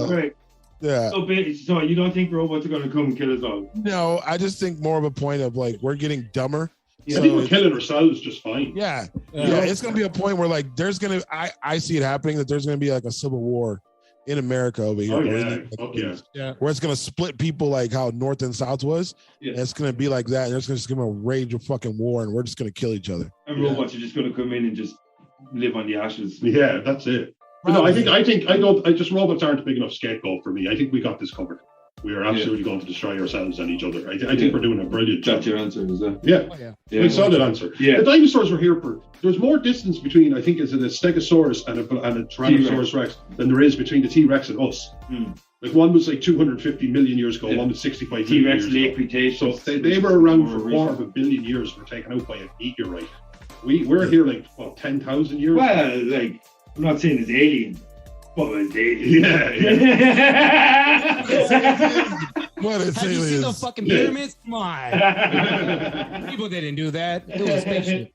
Right. Yeah. So you don't think robots are gonna come and kill us all? No, I just think more of a point of like we're getting dumber. Yeah, I think we're killing ourselves just fine. Yeah. It's gonna be a point where like there's gonna I see it happening that there's gonna be like a civil war in America over here. Where it's gonna split people like how North and South was. Yeah. And it's gonna be like that, and there's just gonna rage a fucking war, and we're just gonna kill each other. And robots are just gonna come in and just live on the ashes. Yeah, that's it. No, I think robots aren't a big enough scapegoat for me. I think we got this covered. We are absolutely going to destroy ourselves and each other. I think we're doing a brilliant job. That's your answer, is that? Yeah. I saw that answer. Yeah. The dinosaurs were here there's more distance between, I think, is it a Stegosaurus and a Tyrannosaurus Rex than there is between the T-Rex and us. Like one was like 250 million years ago, one was 65 million T-Rex years late ago. Cretaceous. So they were around for 250 million years. We're taken out by a meteorite. We're here like, 10,000 years? Well, like, I'm not saying it's alien. Well, it's alien. Yeah. What is Have you seen the fucking pyramids? Come on. People didn't do that. It was spaceship.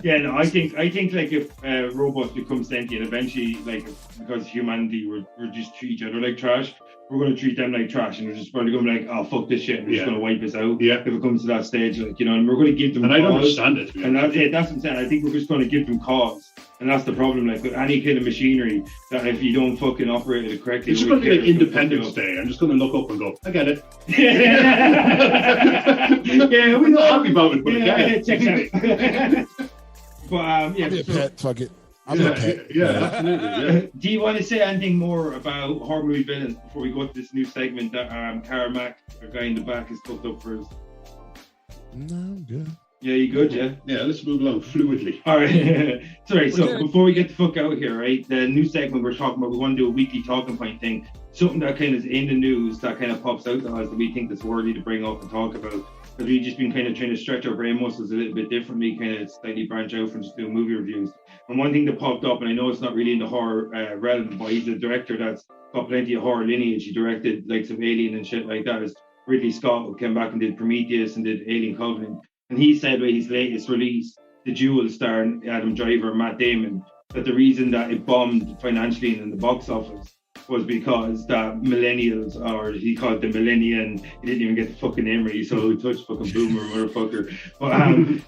I think like if robots become sentient eventually, like because humanity we're just treat each other like trash, we're going to treat them like trash, and we're just probably going to be like, oh fuck this shit, we're just going to wipe us out. If it comes to that stage, like, you know, and we're going to give them. And cause, I don't understand it. And that's what I'm saying. I think we're just going to give them cause. And that's the problem, like with any kind of machinery, that if you don't fucking operate it correctly, it's just going to be like Independence Day. I'm just going to look up and go, I get it. We're not happy about it, but I get it. But fuck it. Absolutely. Yeah. Do you want to say anything more about horror movie villains before we go to this new segment that Carmack, our guy in the back, has cooked up for us? No, I'm good. Yeah, you good, yeah? Yeah, let's move along fluidly. All right. Sorry, so before we get the fuck out here, right, the new segment we're talking about, we want to do a weekly talking point thing. Something that kind of is in the news that kind of pops out to us that we think that's worthy to bring up and talk about. Because we've just been kind of trying to stretch our brain muscles a little bit differently, kind of slightly branch out from just doing movie reviews. And one thing that popped up, and I know it's not really in the horror realm, but he's a director that's got plenty of horror lineage. He directed like some Alien and shit like that. Is Ridley Scott, who came back and did Prometheus and did Alien Covenant. And he said with his latest release The Jewel starring Adam Driver and Matt Damon, that the reason that it bombed financially in the box office was because that millennials, or he called the millennial, he didn't even get the fucking name right, so he touched fucking boomer motherfucker. But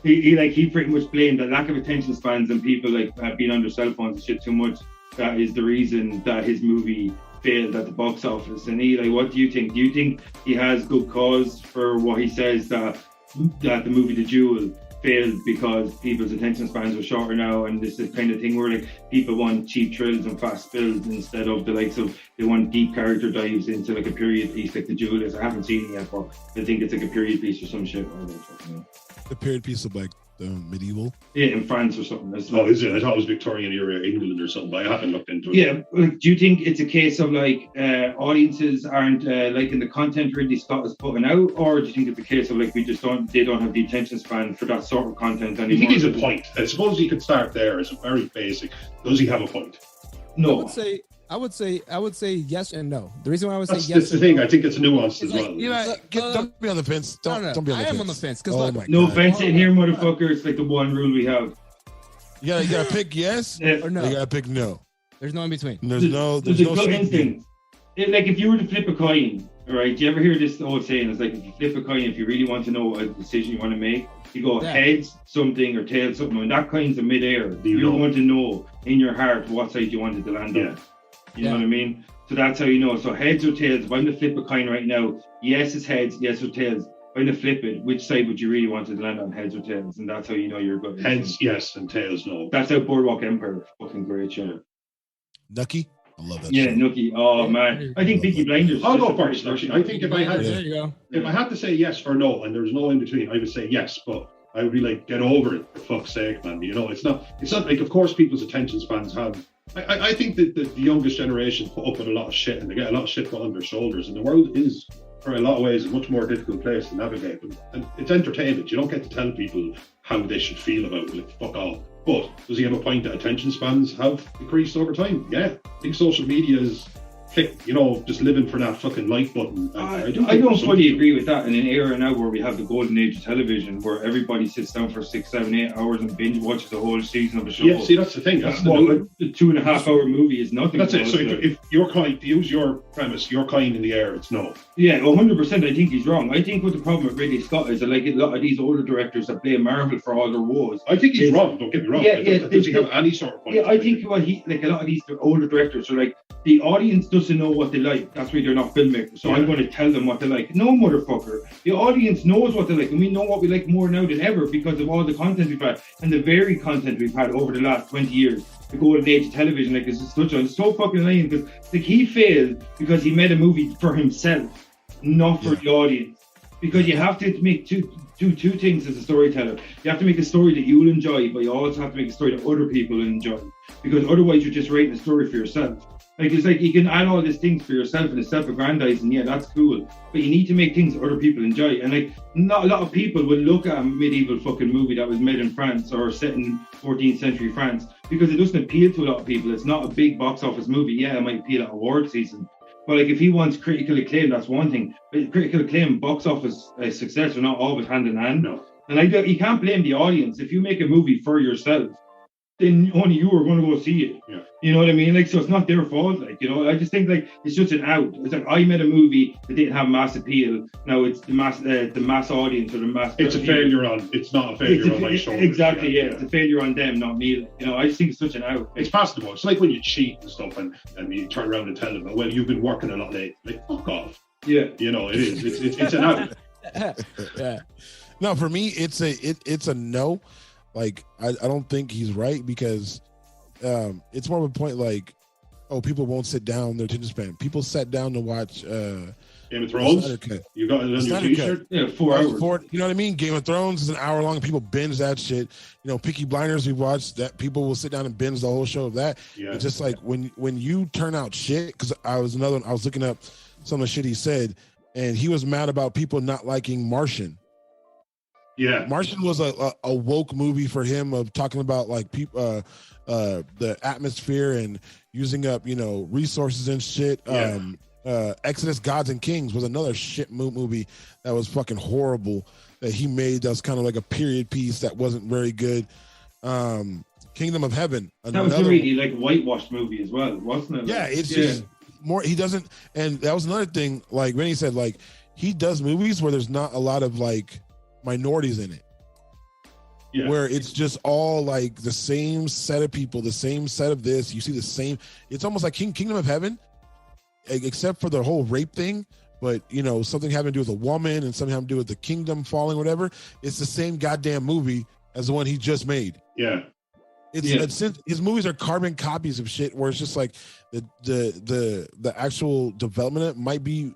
he pretty much blamed the lack of attention spans and people like being on their cell phones and shit too much. That is the reason that his movie failed at the box office. And Eli, what do you think? Do you think he has good cause for what he says that the movie The Jewel failed because people's attention spans are shorter now, and this is the kind of thing where like people want cheap thrills and fast builds instead of the likes of, they want deep character dives into like a period piece like The Jewel is. I haven't seen it yet, but I think it's like a period piece or some shit. The period piece of like the medieval. Yeah, in France or something. Oh, is it? I thought it was Victorian era England or something, but I haven't looked into it. Yeah, like, do you think it's a case of like audiences aren't liking the content Ridley Scott is putting out, or do you think it's a case of like they don't have the attention span for that sort of content anymore? I think he's a point. I suppose you could start there as a very basic. Does he have a point? No. I would say yes and no. The reason why I would say yes. That's the thing. I think it's nuanced as well. Don't be on the fence. Don't be on the fence. I am on the fence because no fence in here, motherfucker. It's like the one rule we have. You gotta pick yes or no. You gotta pick no. There's no in between. There's no gut instinct. Like if you were to flip a coin, right? Do you ever hear this old saying? It's like if you flip a coin, if you really want to know a decision you want to make, you go heads something or tails something, and that coin's in midair. You want to know in your heart what side you wanted to land on. You know what I mean? So that's how you know. So heads or tails, if I'm to flip a coin right now, yes, it's heads, yes, or tails. If I'm to flip it, which side would you really want to land on, heads or tails? And that's how you know you're good. Heads, yes, and tails, no. That's how Boardwalk Empire, fucking great show. Nucky? I love that. Yeah, Nucky. Oh, man. I think Peaky Blinders. I'll go first, actually. I think if I had there you go. If I had to say yes or no, and there's no in between, I would say yes, but I would be like, get over it, for fuck's sake, man. You know, it's not like, of course, people's attention spans have. I think that the youngest generation put up with a lot of shit, and they get a lot of shit put on their shoulders, and the world is, for a lot of ways, a much more difficult place to navigate. And it's entertainment. You don't get to tell people how they should feel about it. Like, fuck off. But does he have a point that attention spans have decreased over time? Yeah. I think social media is just living for that fucking like button. I don't fully agree with that. In an era now where we have the golden age of television, where everybody sits down for 6, 7, 8 hours and binge watches a whole season of a show. Yeah, see, that's the thing. That's the 2.5 hour movie is nothing. That's it. So if your kind, to use your premise, your kind in the air, it's no. Yeah, 100%. I think he's wrong. I think what the problem with Ridley Scott is that, like, a lot of these older directors that blame Marvel for all their woes. I think he's wrong. Don't get me wrong. Does he have any sort of point? Yeah, I think a lot of these older directors are like, the audience doesn't know what they like. That's why they're not filmmakers. So I'm going to tell them what they like. No, motherfucker. The audience knows what they like, and we know what we like more now than ever because of all the content we've had and the varied content we've had over the last 20 years. The golden age of television, like this is such on. It's so fucking annoying because like he failed because he made a movie for himself, not for the audience. Because you have to make two things as a storyteller. You have to make a story that you'll enjoy, but you also have to make a story that other people will enjoy. Because otherwise, you're just writing a story for yourself. Like, it's like you can add all these things for yourself and it's self-aggrandizing, yeah, that's cool. But you need to make things that other people enjoy. And like, not a lot of people will look at a medieval fucking movie that was made in France or set in 14th century France because it doesn't appeal to a lot of people. It's not a big box office movie. Yeah, it might appeal at award season. But like, if he wants critical acclaim, that's one thing. But critical acclaim, box office success are not always hand in hand. No. And like, you can't blame the audience. If you make a movie for yourself, then only you are going to go see it. Yeah. You know what I mean? Like, so it's not their fault. Like, you know, I just think like it's just an out. It's like I made a movie that didn't have mass appeal. Now it's the mass audience or the mass. It's a failure on. It's not a failure on my shoulders. Exactly. Yeah. It's a failure on them, not me. Like, you know, I just think it's such an out. It's passable. It's like when you cheat and stuff, and you turn around and tell them, "Well, you've been working a lot late." Like, fuck off. Yeah. You know, it is. It's an out. Yeah. No, for me, it's a no. Like, I don't think he's right because it's more of a point like, oh, people won't sit down, their attention span. People sat down to watch Game of Thrones. You got it on your t-shirt? Yeah, 4 hours. You know what I mean? Game of Thrones is an hour long. People binge that shit. You know, Peaky Blinders we watched, that people will sit down and binge the whole show of that. Yeah. It's just like when you turn out shit, because I was looking up some of the shit he said, and he was mad about people not liking Martian. Yeah, Martian was a woke movie for him of talking about like people, the atmosphere and using up, you know, resources and shit. Yeah. Exodus: Gods and Kings was another shit movie that was fucking horrible. that he made that's kind of like a period piece that wasn't very good. Kingdom of Heaven. That was a really like whitewashed movie as well, wasn't it? Yeah, it's just more. He doesn't, and that was another thing. Like Vinny said, like he does movies where there's not a lot of like minorities in it. Yeah. Where it's just all like the same set of people, the same set of this. You see the same. It's almost like Kingdom of Heaven, except for the whole rape thing. But you know, something having to do with a woman and something having to do with the kingdom falling, whatever. It's the same goddamn movie as the one he just made. Yeah. It's his movies are carbon copies of shit where it's just like the actual development might be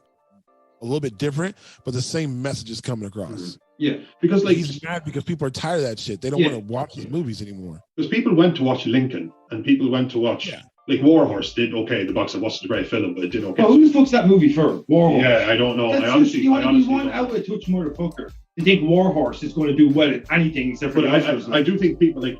a little bit different, but the same message is coming across. Yeah, because like he's mad because people are tired of that shit. They don't want to watch his movies anymore. Because people went to watch Lincoln and people went to watch like Warhorse did okay. The box set wasn't a great film, but it did okay. Oh, who the fuck's that movie for? Warhorse. Yeah, I don't know. I honestly one out of a touch motherfucker. You think Warhorse is going to do well at anything except for I do think people like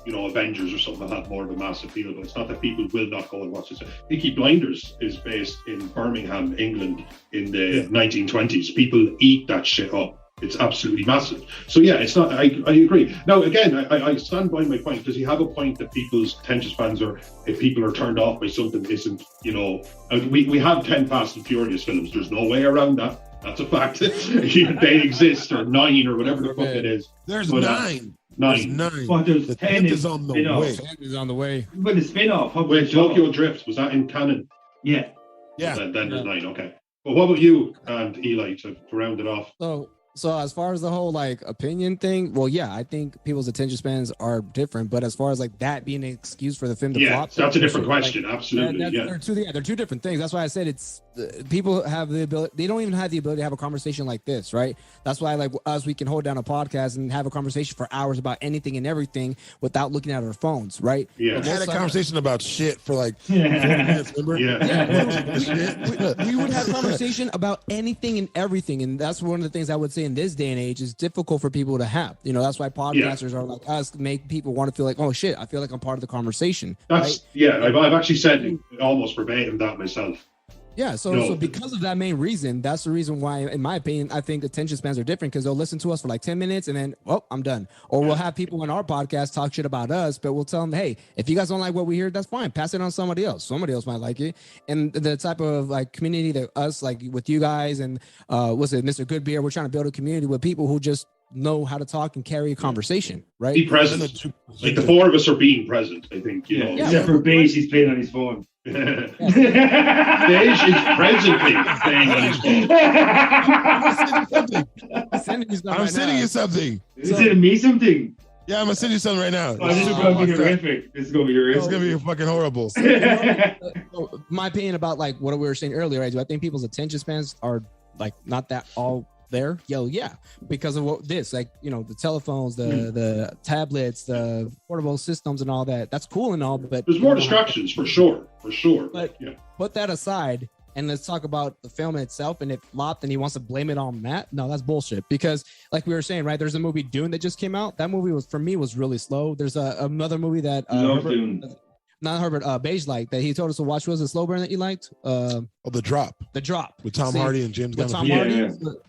Avengers or something will have more of a mass appeal, but it's not that people will not go and watch this. Peaky Blinders is based in Birmingham, England in the 1920s. People eat that shit up. It's absolutely massive. So yeah, it's not. I agree. Now again, I stand by my point because you have a point that people's attention spans are, if people are turned off by something, isn't we have 10 Fast and Furious films. There's no way around that. That's a fact. They exist, or 9 or whatever the fuck it is. There's 9. 9. But there's 10 is on the way. 10 is on the way. But the spin-off. Wait, Tokyo Drift, was that in canon? Yeah. Yeah. Then there's 9. Okay. Well, what about you and Eli to round it off? So as far as the whole like opinion thing, well, yeah, I think people's attention spans are different. But as far as like that being an excuse for the film to flop, that's a different question. Absolutely, they're two different things. That's why I said it's people have the ability. They don't even have the ability to have a conversation like this, right? That's why like us, we can hold down a podcast and have a conversation for hours about anything and everything without looking at our phones, right? Yeah, we had a conversation about shit for like 40 minutes. Remember? We would have a conversation about anything and everything, and that's one of the things I would say in this day and age is difficult for people to have. You know, that's why podcasters are like us, make people want to feel like, oh shit, I feel like I'm part of the conversation. That's right? I've actually said almost verbatim that myself. Yeah, so because of that main reason, that's the reason why, in my opinion, I think attention spans are different, because they'll listen to us for like 10 minutes and then, I'm done. Or we'll have people in our podcast talk shit about us, but we'll tell them, hey, if you guys don't like what we hear, that's fine. Pass it on to somebody else. Somebody else might like it. And the type of like community that us, like with you guys and Mr. Goodbeer, we're trying to build a community with people who just know how to talk and carry a conversation, right? Be present. Like the 4 of us are being present, I think. You know. Except for Baish, he's playing on his phone. Baish is presently playing on his phone. I'm sending you something. Is it me something? Yeah, I'm gonna send you something right now. Oh, this is gonna be horrific. This is gonna be horrific. It's gonna be fucking horrible. My opinion about like what we were saying earlier, right? Do I think people's attention spans are like not that all there? Yeah, because of what this, like, you know, the telephones, the tablets, the portable systems and all that. That's cool and all, but there's more distractions for sure. But put that aside and let's talk about the film itself. And if flopped and he wants to blame it on that, no, that's bullshit. Because like we were saying, right, there's a movie Dune that just came out. That movie was really slow. There's another movie that Baish liked that he told us to watch. Was it Slow Burn that you liked? The Drop with Tom Hardy and James Gunn.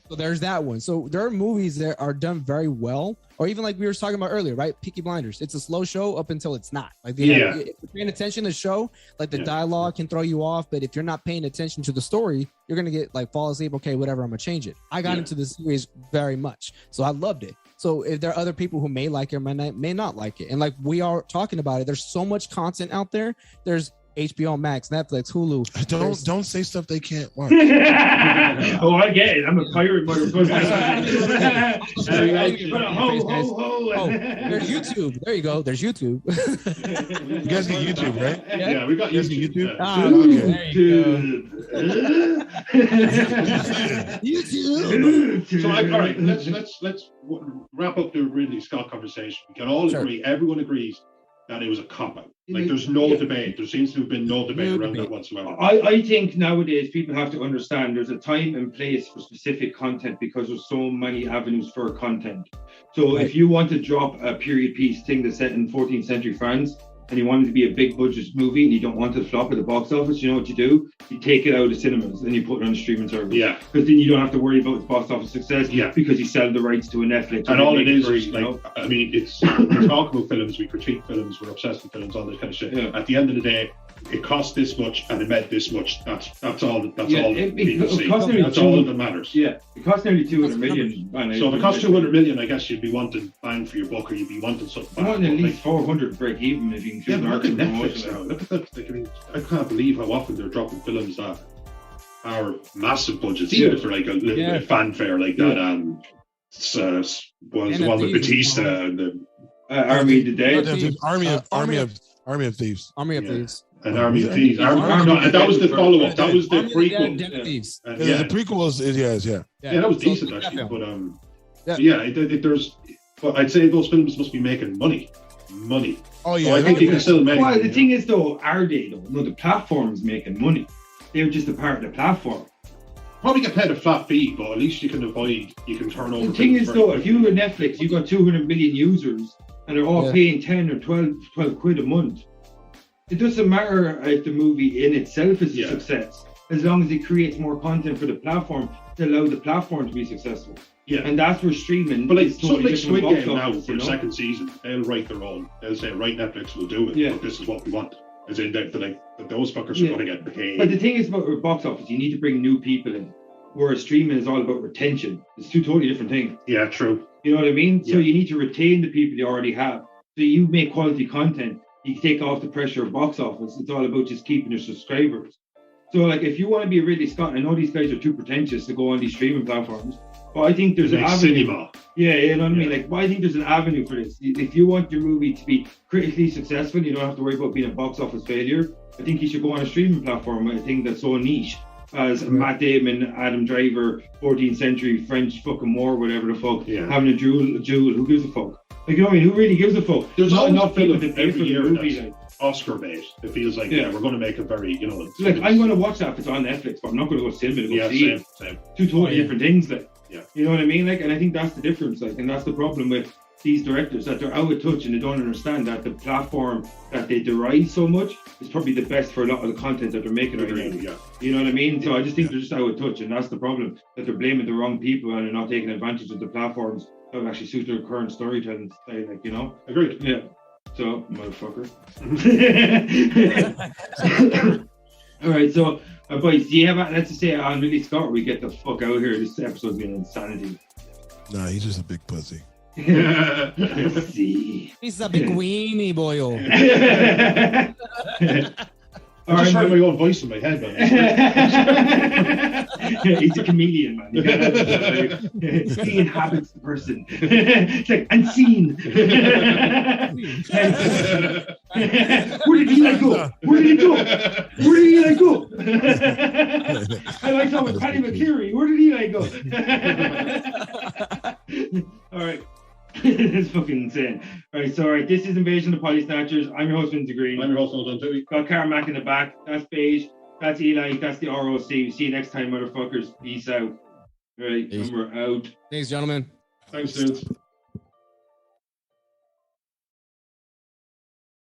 So there's that one. So there are movies that are done very well, or even like we were talking about earlier, right? Peaky Blinders. It's a slow show up until it's not. Like if you're paying attention to the show, like the dialogue can throw you off, but if you're not paying attention to the story, you're gonna get like fall asleep. Okay, whatever, I'm gonna change it. I got into the series very much, so I loved it. So if there are other people who may like it, may not like it, and like we are talking about it, there's so much content out there. There's HBO Max, Netflix, Hulu. Don't say stuff they can't watch. Oh, I get it. I'm a pirate motherfucker. There's YouTube. There you go. There's YouTube. You guys get YouTube, right? Yeah, we got YouTube. YouTube. So, all right, let's wrap up the Ridley Scott conversation. We can all agree. Everyone agrees that it was a cop-out. Like, there's no debate. There seems to have been no debate around that whatsoever. I think nowadays people have to understand there's a time and place for specific content because there's so many avenues for content. So if you want to drop a period piece thing that's set in 14th century France, and you want it to be a big budget movie and you don't want it to flop at the box office, you know what you do? You take it out of cinemas and you put it on a streaming service. Yeah. Because then you don't have to worry about the box office success. Yeah. Because you sell the rights to a Netflix. And all it is free, is like, know? I mean, it's we're talking about films, we critique films, we're obsessed with films, all this kind of shit. Yeah. At the end of the day, it cost this much and it meant this much. That's all. That's all. That's all that matters. Yeah, it cost nearly 200 million. So if it cost 200 million, I guess you'd be wanting bang for your buck, or you'd be wanting something. You want at least 400 break even if you can. Yeah, look at Netflix now. Look at that. Like, I mean, I can't believe how often they're dropping films that are massive budgets, even for like a little bit of fanfare like that. Was the one with Batista and the Army of the Dead. Army of Thieves. Army of Thieves. An Army of Thieves. And that was the follow-up. That was the prequel. The prequel was yeah, that was decent actually. But there's. But I'd say those films must be making money. Oh yeah, so I think you can still make. Well, the thing is though, are they though? No, the platform's making money. They're just a part of the platform. Probably get paid a flat fee, but at least you can avoid. You can turn over. The thing is though, if you have Netflix, you got 200 million users, and they're all paying 10 or 12 quid a month. It doesn't matter if the movie in itself is a success, as long as it creates more content for the platform to allow the platform to be successful. Yeah, and that's where streaming. But like totally like Squid Game now office, for the second season, they'll write their own. They'll say, right, Netflix will do it. But this is what we want. As in that, those fuckers are going to get paid. But the thing is about box office, you need to bring new people in. Whereas streaming is all about retention. It's two totally different things. Yeah, true. You know what I mean? So you need to retain the people you already have. So you make quality content. You take off the pressure of box office. It's all about just keeping your subscribers. So, like, if you want to be a Ridley Scott, I know these guys are too pretentious to go on these streaming platforms, but I think there's an avenue. Cinema. Yeah, you know what I mean? Like, but I think there's an avenue for this. If you want your movie to be critically successful, you don't have to worry about being a box office failure. I think you should go on a streaming platform with a thing that's so niche as Matt Damon, Adam Driver, 14th century French fucking war, whatever the fuck, having a jewel. Who gives a fuck? Like, you know what I mean? Who really gives a fuck? There's not enough people film to pay for the movie. Like, Oscar bait. It feels like we're going to make a very, like, I'm going to watch that if it's on Netflix, but I'm not going to go cinema to go see it. Same. Two totally different things, like. Yeah. You know what I mean? Like, and I think that's the difference, like, and that's the problem with these directors, that they're out of touch and they don't understand that the platform that they deride so much is probably the best for a lot of the content that they're making right now. Yeah. You know what I mean? So I just think they're just out of touch, and that's the problem, that they're blaming the wrong people and they're not taking advantage of the platforms that would actually suit their current storytelling style, like, you know? Agreed. Yeah. So, motherfucker. All right, so, boys, do you have anything to say on Ridley Scott, or we get the fuck out of here? This episode's been insanity. Nah, he's just a big pussy. See. He's a big weenie boy. I just heard my own voice in my head, man. He's a chameleon, man. He inhabits the person. It's like unseen. Where did Eli go? Where did he go? Where did Eli go? I like that with Paddy McCleary. Where did Eli go? All right. It's fucking insane. Alright, so this is Invasion of the Potty Snatchers. I'm your host, Vinnie Green. I'm your host, Noel Tui. Got Carmack in the back. That's Baish. That's Eli. That's the ROC. See you next time, motherfuckers. Peace out. Alright, and we're out. Thanks, gentlemen. Thanks, dudes.